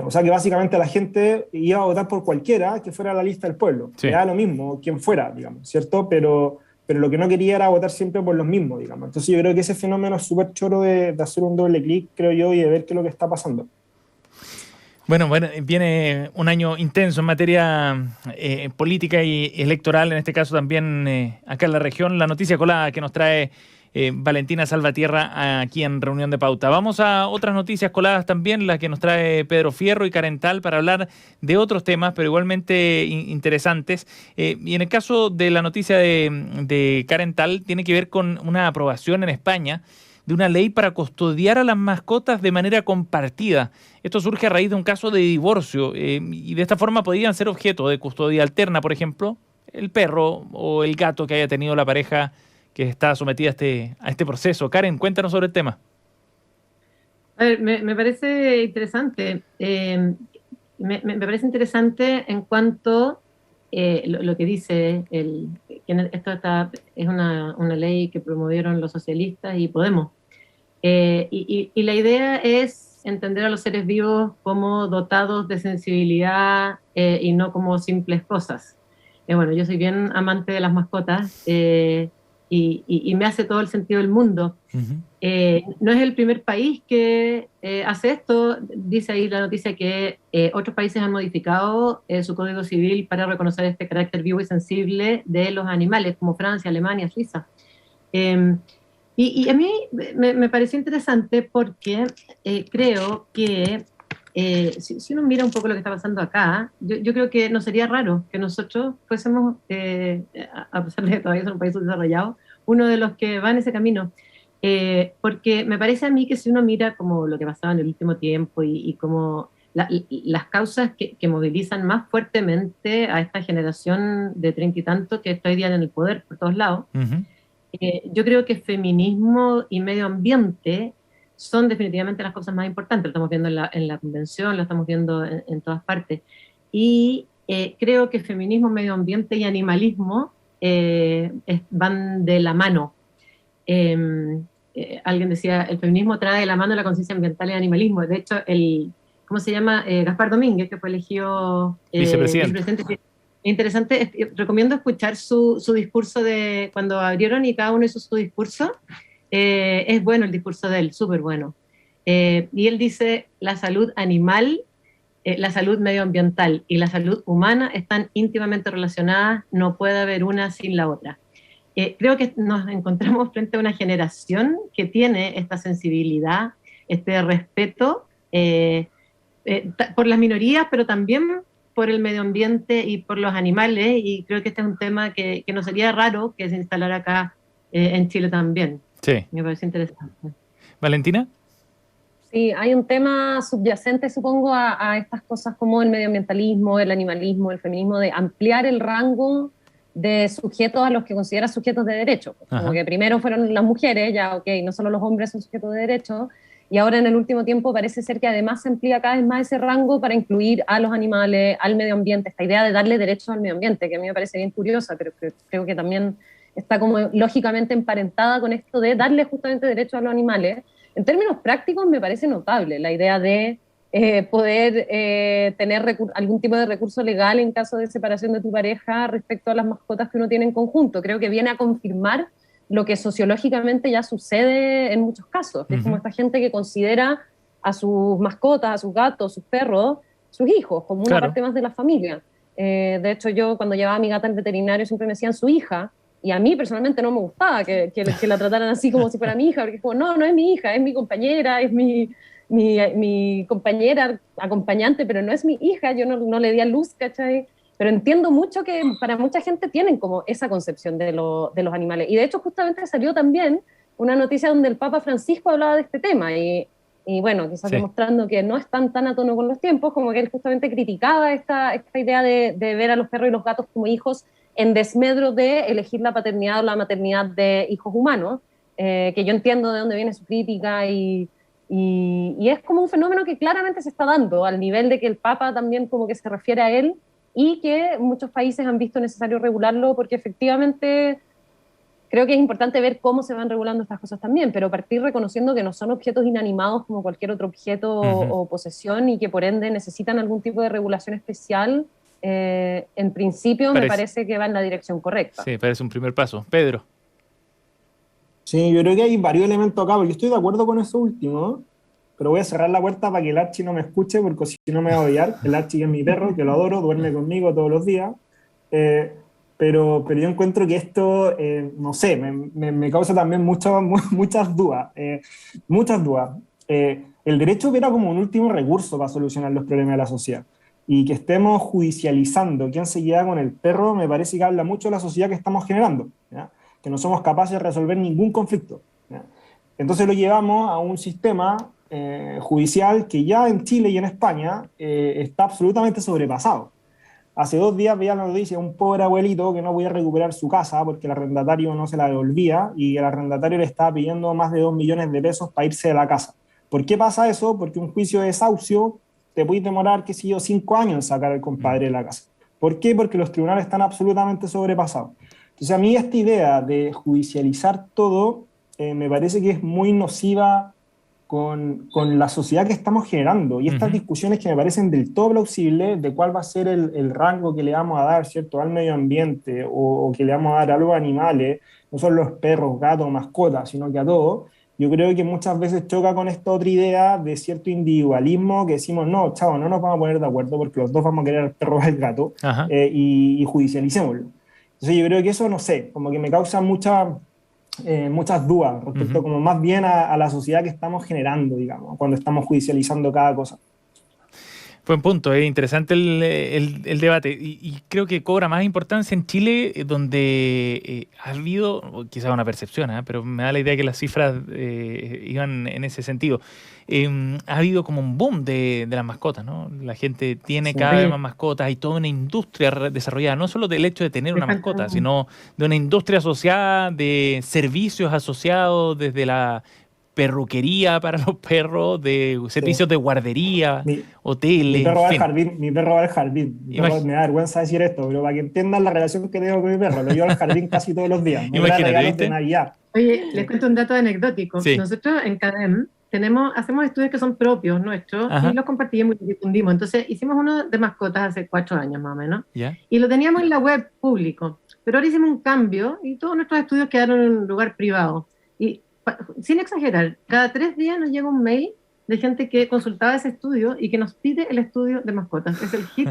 O sea que básicamente la gente iba a votar por cualquiera que fuera la lista del pueblo. Sí. Era lo mismo, quien fuera, digamos, ¿cierto? Pero lo que no quería era votar siempre por los mismos, digamos. Entonces yo creo que ese fenómeno es súper choro de hacer un doble clic, creo yo, y de ver qué es lo que está pasando. Bueno, viene un año intenso en materia política y electoral, en este caso también acá en la región. La noticia colada que nos trae Valentina Salvatierra aquí en Reunión de Pauta. Vamos a otras noticias coladas también, las que nos trae Pedro Fierro y Carental, para hablar de otros temas, pero igualmente interesantes. Y en el caso de la noticia de Carental, tiene que ver con una aprobación en España de una ley para custodiar a las mascotas de manera compartida. Esto surge a raíz de un caso de divorcio y de esta forma podrían ser objeto de custodia alterna, por ejemplo, el perro o el gato que haya tenido la pareja que está sometida a este proceso. Karen, cuéntanos sobre el tema. A ver, me parece interesante. Me parece interesante en cuanto lo que dice esto es una ley que promovieron los socialistas y Podemos. Y la idea es entender a los seres vivos como dotados de sensibilidad y no como simples cosas. Bueno, yo soy bien amante de las mascotas y me hace todo el sentido del mundo. No es el primer país que hace esto. Dice ahí la noticia que otros países han modificado su código civil para reconocer este carácter vivo y sensible de los animales, como Francia, Alemania, Suiza. Y a mí me pareció interesante porque creo que si uno mira un poco lo que está pasando acá, yo creo que no sería raro que nosotros fuésemos, a pesar de que todavía somos un país subdesarrollado, uno de los que va en ese camino. Porque me parece a mí que si uno mira como lo que pasaba en el último tiempo y como las causas que movilizan más fuertemente a esta generación de 30 y tanto que está hoy día en el poder por todos lados, yo creo que feminismo y medio ambiente son definitivamente las cosas más importantes. Lo estamos viendo en la convención, lo estamos viendo en todas partes. Y creo que feminismo, medio ambiente y animalismo van de la mano. alguien decía, el feminismo trae de la mano la conciencia ambiental y el animalismo. De hecho, ¿cómo se llama? Gaspar Domínguez, que fue elegido vicepresidente. Es interesante, recomiendo escuchar su discurso de cuando abrieron y cada uno hizo su discurso. Es bueno el discurso de él, súper bueno. Y él dice, la salud animal, la salud medioambiental y la salud humana están íntimamente relacionadas, no puede haber una sin la otra. Creo que nos encontramos frente a una generación que tiene esta sensibilidad, este respeto por las minorías, pero también por el medio ambiente y por los animales, y creo que este es un tema que no sería raro que se instalara acá en Chile también. Sí. Me parece interesante. ¿Valentina? Sí, hay un tema subyacente, supongo, a estas cosas como el medioambientalismo, el animalismo, el feminismo, de ampliar el rango de sujetos a los que considera sujetos de derecho. Como que primero fueron las mujeres, ya ok, no solo los hombres son sujetos de derecho, y ahora en el último tiempo parece ser que además se amplía cada vez más ese rango para incluir a los animales, al medio ambiente, esta idea de darle derechos al medio ambiente, que a mí me parece bien curiosa, pero creo que también está como lógicamente emparentada con esto de darle justamente derechos a los animales. En términos prácticos me parece notable la idea de poder tener algún tipo de recurso legal en caso de separación de tu pareja respecto a las mascotas que uno tiene en conjunto. Creo que viene a confirmar lo que sociológicamente ya sucede en muchos casos, que es como esta gente que considera a sus mascotas, a sus gatos, sus perros, sus hijos, como una parte más de la familia. De hecho, yo cuando llevaba a mi gata al veterinario siempre me decían su hija, y a mí personalmente no me gustaba que la trataran así como si fuera mi hija, porque como, no es mi hija, es mi compañera, es mi compañera acompañante, pero no es mi hija, yo no le di a luz, ¿cachai? Pero entiendo mucho que para mucha gente tienen como esa concepción de los animales. Y de hecho justamente salió también una noticia donde el Papa Francisco hablaba de este tema y bueno, quizás demostrando que no están tan a tono con los tiempos, como que él justamente criticaba esta idea de ver a los perros y los gatos como hijos en desmedro de elegir la paternidad o la maternidad de hijos humanos, que yo entiendo de dónde viene su crítica y es como un fenómeno que claramente se está dando al nivel de que el Papa también como que se refiere a él y que muchos países han visto necesario regularlo porque efectivamente creo que es importante ver cómo se van regulando estas cosas también, pero partir reconociendo que no son objetos inanimados como cualquier otro objeto o posesión y que por ende necesitan algún tipo de regulación especial, en principio me parece que va en la dirección correcta. Sí, parece un primer paso. Pedro. Sí, yo creo que hay varios elementos acá, porque yo estoy de acuerdo con eso último, pero voy a cerrar la puerta para que el Archie no me escuche, porque si no me va a odiar. El Archie es mi perro, que lo adoro, duerme conmigo todos los días, pero yo encuentro que esto, no sé, me causa también muchas dudas. El derecho era como un último recurso para solucionar los problemas de la sociedad, y que estemos judicializando quién se queda con el perro me parece que habla mucho de la sociedad que estamos generando, ¿ya? Que no somos capaces de resolver ningún conflicto, ¿ya? Entonces lo llevamos a un sistema judicial que ya en Chile y en España está absolutamente sobrepasado. Hace 2 días veía la noticia de un pobre abuelito que no podía recuperar su casa porque el arrendatario no se la devolvía y el arrendatario le estaba pidiendo más de 2 millones de pesos para irse de la casa. ¿Por qué pasa eso? Porque un juicio de desahucio te puede demorar, 5 años en sacar al compadre de la casa. ¿Por qué? Porque los tribunales están absolutamente sobrepasados. Entonces a mí esta idea de judicializar todo me parece que es muy nociva con la sociedad que estamos generando, y estas discusiones que me parecen del todo plausibles de cuál va a ser el rango que le vamos a dar, ¿cierto?, al medio ambiente o que le vamos a dar a los animales, no solo los perros, gatos, mascotas, sino que a todos. Yo creo que muchas veces choca con esta otra idea de cierto individualismo que decimos, no, chavo, no nos vamos a poner de acuerdo porque los dos vamos a querer al perro o al gato, y judicialicémoslo. Entonces yo creo que eso, no sé, como que me causa muchas dudas respecto como más bien a la sociedad que estamos generando, digamos, cuando estamos judicializando cada cosa. Buen punto, es interesante el debate y creo que cobra más importancia en Chile, donde ha habido, quizás una percepción, pero me da la idea que las cifras iban en ese sentido. Ha habido como un boom de las mascotas, ¿no? La gente tiene cada vez más mascotas, hay toda una industria desarrollada, no solo del hecho de tener una mascota, sino de una industria asociada, de servicios asociados, desde la perruquería para los perros, de servicios de guardería, hoteles. Mi perro va al jardín. Me da vergüenza decir esto, pero para que entiendan la relación que tengo con mi perro, lo llevo al jardín casi todos los días. Imagínate, ¿viste? De Navidad. Oye, les cuento un dato anecdótico. Sí. Nosotros en CADEM hacemos estudios que son propios nuestros y los compartimos y difundimos. Entonces hicimos uno de mascotas hace 4 años más o menos, y lo teníamos en la web público, pero ahora hicimos un cambio y todos nuestros estudios quedaron en un lugar privado. Y sin exagerar, cada 3 días nos llega un mail de gente que consultaba ese estudio y que nos pide el estudio de mascotas. Es el HIT,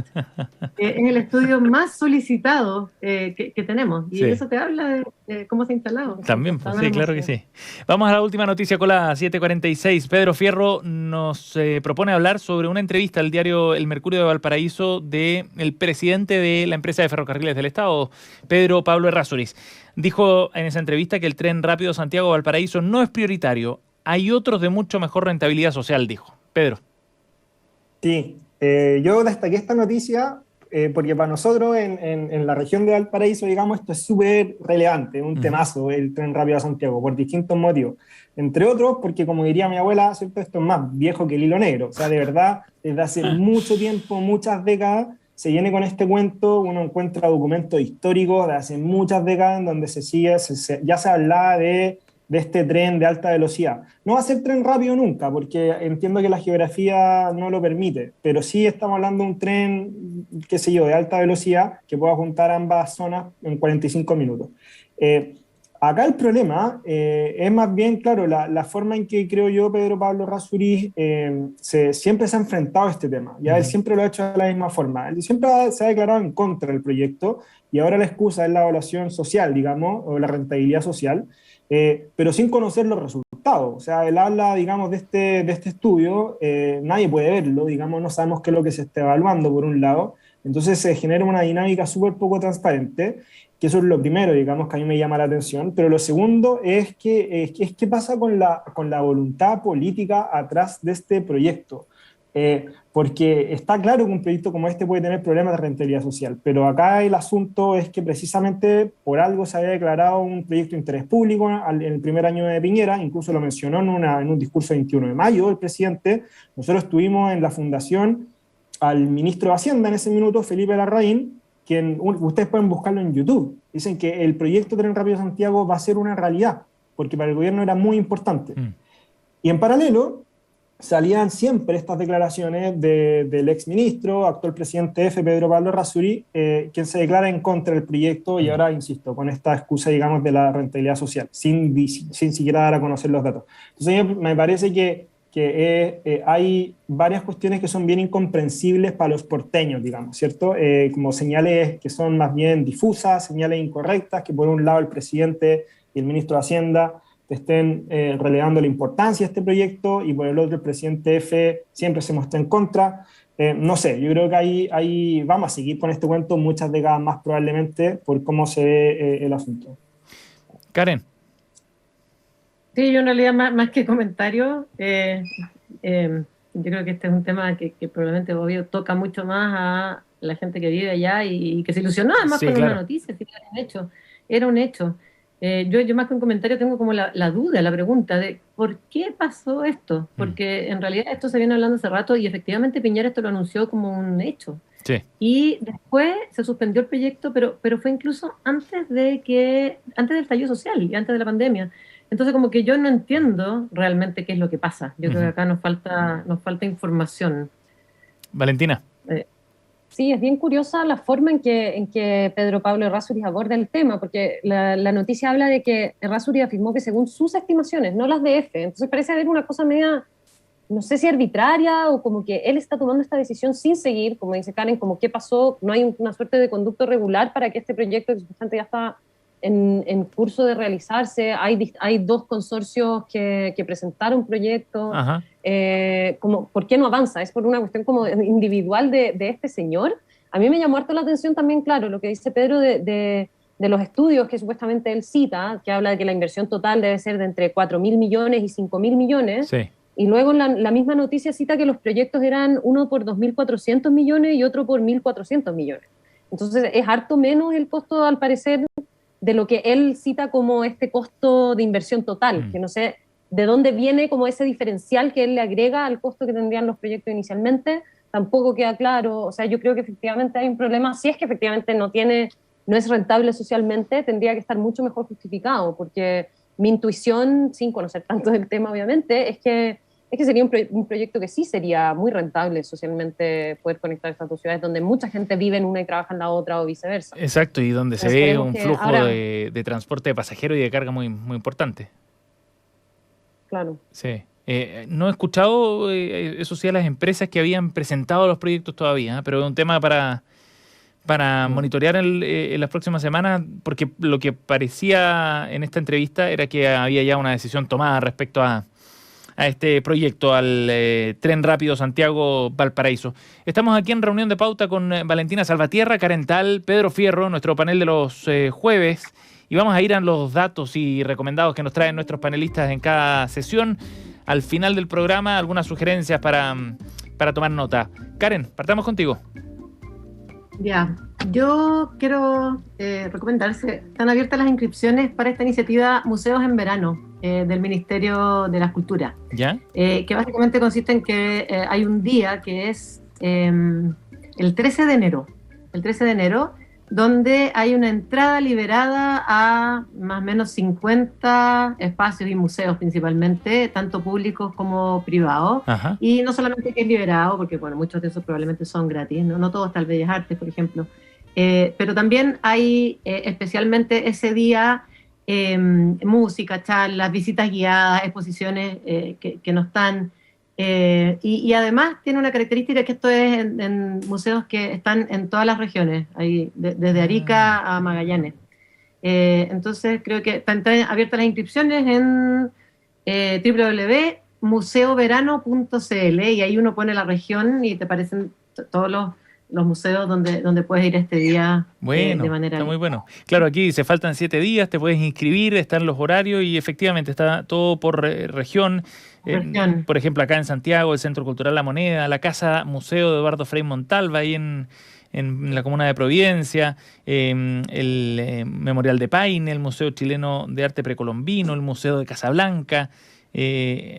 es el estudio más solicitado que tenemos. Y eso te habla de cómo se ha instalado. También, pues, sí, claro que sí. Vamos a la última noticia con la 7:46. Pedro Fierro nos propone hablar sobre una entrevista al diario El Mercurio de Valparaíso del presidente de la empresa de ferrocarriles del Estado, Pedro Pablo Errázuriz. Dijo en esa entrevista que el tren rápido Santiago-Valparaíso no es prioritario. Hay otros de mucho mejor rentabilidad social, dijo. Pedro. Sí, yo destaqué esta noticia porque para nosotros en la región de Valparaíso, digamos, esto es súper relevante, un temazo, el tren rápido a Santiago, por distintos motivos. Entre otros, porque como diría mi abuela, ¿cierto? Esto es más viejo que el hilo negro. O sea, de verdad, desde hace mucho tiempo, muchas décadas, se viene con este cuento, uno encuentra documentos históricos de hace muchas décadas en donde ya se hablaba de este tren de alta velocidad. No va a ser tren rápido nunca, porque entiendo que la geografía no lo permite, pero sí estamos hablando de un tren, qué sé yo, de alta velocidad que pueda juntar ambas zonas en 45 minutos. Acá el problema es más bien, claro, la forma en que creo yo Pedro Pablo Errázuriz siempre se ha enfrentado a este tema. Ya él siempre lo ha hecho de la misma forma. Él siempre se ha declarado en contra del proyecto y ahora la excusa es la evaluación social, digamos, o la rentabilidad social, pero sin conocer los resultados. O sea, él habla, digamos, de este estudio, nadie puede verlo, digamos, no sabemos qué es lo que se está evaluando por un lado, entonces se genera una dinámica súper poco transparente, que eso es lo primero, digamos, que a mí me llama la atención, pero lo segundo es qué pasa con la voluntad política atrás de este proyecto. Porque está claro que un proyecto como este puede tener problemas de rentabilidad social, pero acá el asunto es que precisamente por algo se había declarado un proyecto de interés público en el primer año de Piñera, incluso lo mencionó en un discurso el 21 de mayo el presidente. Nosotros tuvimos en la fundación al ministro de Hacienda en ese minuto, Felipe Larraín, quien ustedes pueden buscarlo en YouTube. Dicen que el proyecto Tren Rápido Santiago va a ser una realidad, porque para el gobierno era muy importante. Y en paralelo, salían siempre estas declaraciones del exministro, actual presidente F, Pedro Pablo Errázuriz, quien se declara en contra del proyecto y ahora, insisto, con esta excusa, digamos, de la rentabilidad social, sin siquiera dar a conocer los datos. Entonces, me parece que hay varias cuestiones que son bien incomprensibles para los porteños, digamos, ¿cierto? Como señales que son más bien difusas, señales incorrectas, que por un lado el presidente y el ministro de Hacienda estén relegando la importancia de este proyecto y por el otro el presidente F siempre se muestra en contra. No sé, yo creo que ahí vamos a seguir con este cuento muchas décadas más probablemente por cómo se ve el asunto. Karen. Sí, yo en realidad más que comentario, yo creo que este es un tema que probablemente obvio toca mucho más a la gente que vive allá y que se ilusionó además con una noticia, si era un hecho. Yo más que un comentario tengo como la duda, la pregunta de ¿por qué pasó esto? Porque en realidad esto se viene hablando hace rato y efectivamente Piñera esto lo anunció como un hecho. Sí. Y después se suspendió el proyecto, pero fue incluso antes del estallido social y antes de la pandemia. Entonces como que yo no entiendo realmente qué es lo que pasa. Yo creo que acá nos falta información. Valentina. Sí, es bien curiosa la forma en que Pedro Pablo Errázuriz aborda el tema, porque la noticia habla de que Errázuriz afirmó que según sus estimaciones, no las de EFE, entonces parece haber una cosa media, no sé si arbitraria o como que él está tomando esta decisión sin seguir, como dice Karen, como qué pasó, no hay una suerte de conducto regular para que este proyecto que supuestamente ya está en curso de realizarse, hay 2 consorcios que presentaron proyectos, como, ¿por qué no avanza? ¿Es por una cuestión como individual de este señor? A mí me llamó harto la atención también, claro, lo que dice Pedro de los estudios que supuestamente él cita, que habla de que la inversión total debe ser de entre 4.000 millones y 5.000 millones, sí. Y luego la misma noticia cita que los proyectos eran uno por 2.400 millones y otro por 1.400 millones. Entonces es harto menos el costo, al parecer, de lo que él cita como este costo de inversión total, que no sé de dónde viene como ese diferencial que él le agrega al costo que tendrían los proyectos inicialmente, tampoco queda claro. O sea, yo creo que efectivamente hay un problema, si es que efectivamente no es rentable socialmente, tendría que estar mucho mejor justificado, porque mi intuición, sin conocer tanto del tema obviamente, es que sería un proyecto que sí sería muy rentable socialmente poder conectar estas dos ciudades donde mucha gente vive en una y trabaja en la otra o viceversa. Exacto, y donde se ve un flujo ahora, de transporte de pasajeros y de carga muy, muy importante. Claro. Sí. No he escuchado, eso sí, a las empresas que habían presentado los proyectos todavía, pero es un tema para monitorear en las próximas semanas, porque lo que parecía en esta entrevista era que había ya una decisión tomada respecto a este proyecto, al Tren Rápido Santiago-Valparaíso. Estamos aquí en reunión de pauta con Valentina Salvatierra, Karen Tal, Pedro Fierro, nuestro panel de los jueves, y vamos a ir a los datos y recomendados que nos traen nuestros panelistas en cada sesión. Al final del programa, algunas sugerencias para tomar nota. Karen, partamos contigo. Ya, yo quiero recomendarse, están abiertas las inscripciones para esta iniciativa Museos en Verano del Ministerio de la Cultura. ¿Ya? Que básicamente consiste en que hay un día que es el 13 de enero, donde hay una entrada liberada a más o menos 50 espacios y museos principalmente, tanto públicos como privados. Ajá. Y no solamente que es liberado, porque bueno, muchos de esos probablemente son gratis, no todo está el Bellas Artes, por ejemplo, pero también hay especialmente ese día música, charlas, visitas guiadas, exposiciones que no están... y además tiene una característica que esto es en museos que están en todas las regiones, ahí, desde Arica a Magallanes. Entonces creo que están abiertas las inscripciones en www.museoverano.cl y ahí uno pone la región y te aparecen todos los museos donde puedes ir este día bueno, de manera... Está muy bueno. Claro, aquí se faltan 7 días, te puedes inscribir, están los horarios y efectivamente está todo por región. Por ejemplo, acá en Santiago, el Centro Cultural La Moneda, la Casa Museo de Eduardo Frei Montalva, ahí en la comuna de Providencia, el Memorial de Paine, el Museo Chileno de Arte Precolombino, el Museo de Casablanca,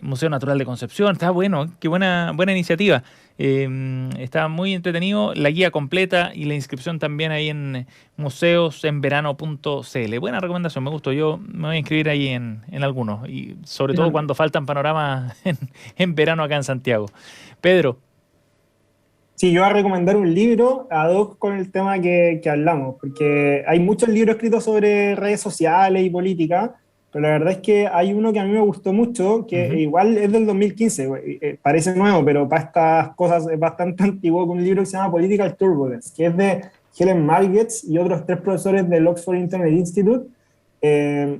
Museo Natural de Concepción. Está bueno, qué buena iniciativa. Está muy entretenido, la guía completa y la inscripción también ahí en museosenverano.cl. Buena recomendación, me gustó. Yo me voy a inscribir ahí en algunos y sobre todo cuando faltan panoramas en verano acá en Santiago. Pedro. Sí, yo voy a recomendar un libro ad hoc con el tema que hablamos, porque hay muchos libros escritos sobre redes sociales y política, pero la verdad es que hay uno que a mí me gustó mucho, que igual es del 2015, parece nuevo, pero para estas cosas es bastante antiguo, con un libro que se llama Political Turbulence, que es de Helen Margetts y otros 3 profesores del Oxford Internet Institute,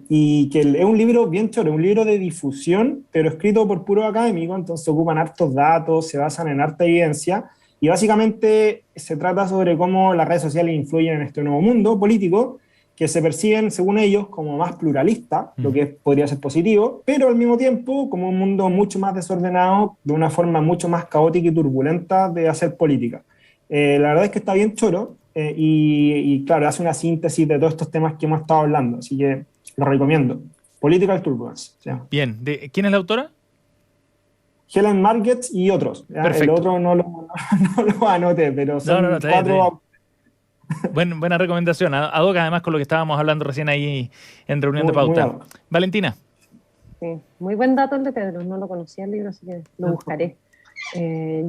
y que es un libro bien choro, un libro de difusión, pero escrito por puros académicos, entonces ocupan hartos datos, se basan en harta evidencia, y básicamente se trata sobre cómo las redes sociales influyen en este nuevo mundo político, que se perciben, según ellos, como más pluralista, lo que podría ser positivo, pero al mismo tiempo como un mundo mucho más desordenado, de una forma mucho más caótica y turbulenta de hacer política. La verdad es que está bien choro, y claro, hace una síntesis de todos estos temas que hemos estado hablando, así que lo recomiendo. Political Turbulence. ¿Sí? Bien, ¿quién es la autora? Helen Margetts y otros. El otro no lo anoté, pero son 4... Buena recomendación, ad hoc además con lo que estábamos hablando recién ahí en reunión de pauta. Valentina. Sí, muy buen dato el de Pedro, no lo conocía el libro, así que lo buscaré.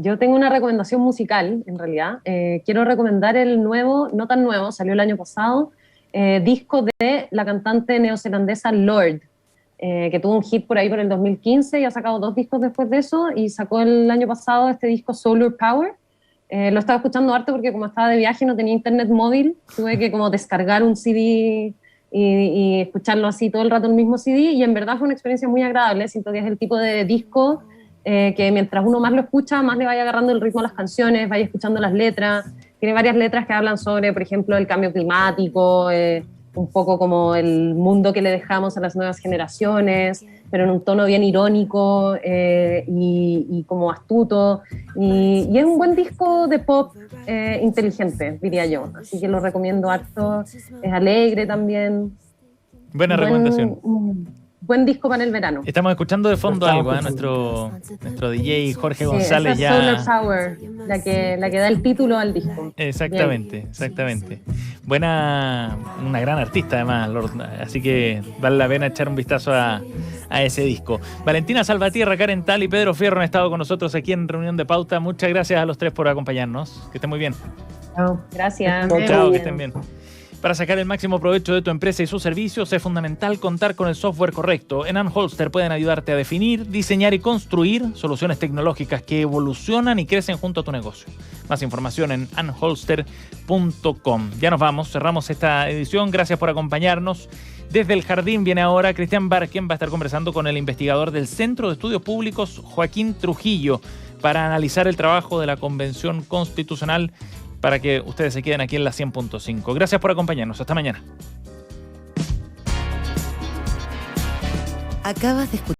Yo tengo una recomendación musical, en realidad. Quiero recomendar el nuevo, no tan nuevo, salió el año pasado, disco de la cantante neozelandesa Lorde, que tuvo un hit por ahí por el 2015 y ha sacado 2 discos después de eso, y sacó el año pasado este disco Solar Power. Lo estaba escuchando harto porque como estaba de viaje no tenía internet móvil, tuve que como descargar un CD y escucharlo así todo el rato el mismo CD, y en verdad fue una experiencia muy agradable. Siento que es el tipo de disco que mientras uno más lo escucha, más le vaya agarrando el ritmo a las canciones, vaya escuchando las letras. Tiene varias letras que hablan sobre, por ejemplo, el cambio climático, un poco como el mundo que le dejamos a las nuevas generaciones, pero en un tono bien irónico y como astuto. Y es un buen disco de pop inteligente, diría yo. Así que lo recomiendo harto. Es alegre también. Buena recomendación. Buen disco para el verano. Estamos escuchando de fondo algo, nuestro DJ Jorge González esa ya... Solar Power, la que da el título al disco. Exactamente. una gran artista además, Lord, así que vale la pena echar un vistazo a ese disco. Valentina Salvatierra, Karen Tal y Pedro Fierro han estado con nosotros aquí en Reunión de Pauta. Muchas gracias a los tres por acompañarnos. Que estén muy bien. Gracias. Chao, que estén bien. Para sacar el máximo provecho de tu empresa y sus servicios es fundamental contar con el software correcto. En Anholster pueden ayudarte a definir, diseñar y construir soluciones tecnológicas que evolucionan y crecen junto a tu negocio. Más información en anholster.com. Ya nos vamos, cerramos esta edición. Gracias por acompañarnos. Desde el Jardín viene ahora Cristian Barquien, va a estar conversando con el investigador del Centro de Estudios Públicos, Joaquín Trujillo, para analizar el trabajo de la Convención Constitucional, para que ustedes se queden aquí en la 100.5. Gracias por acompañarnos. Hasta mañana. Acabas de escuchar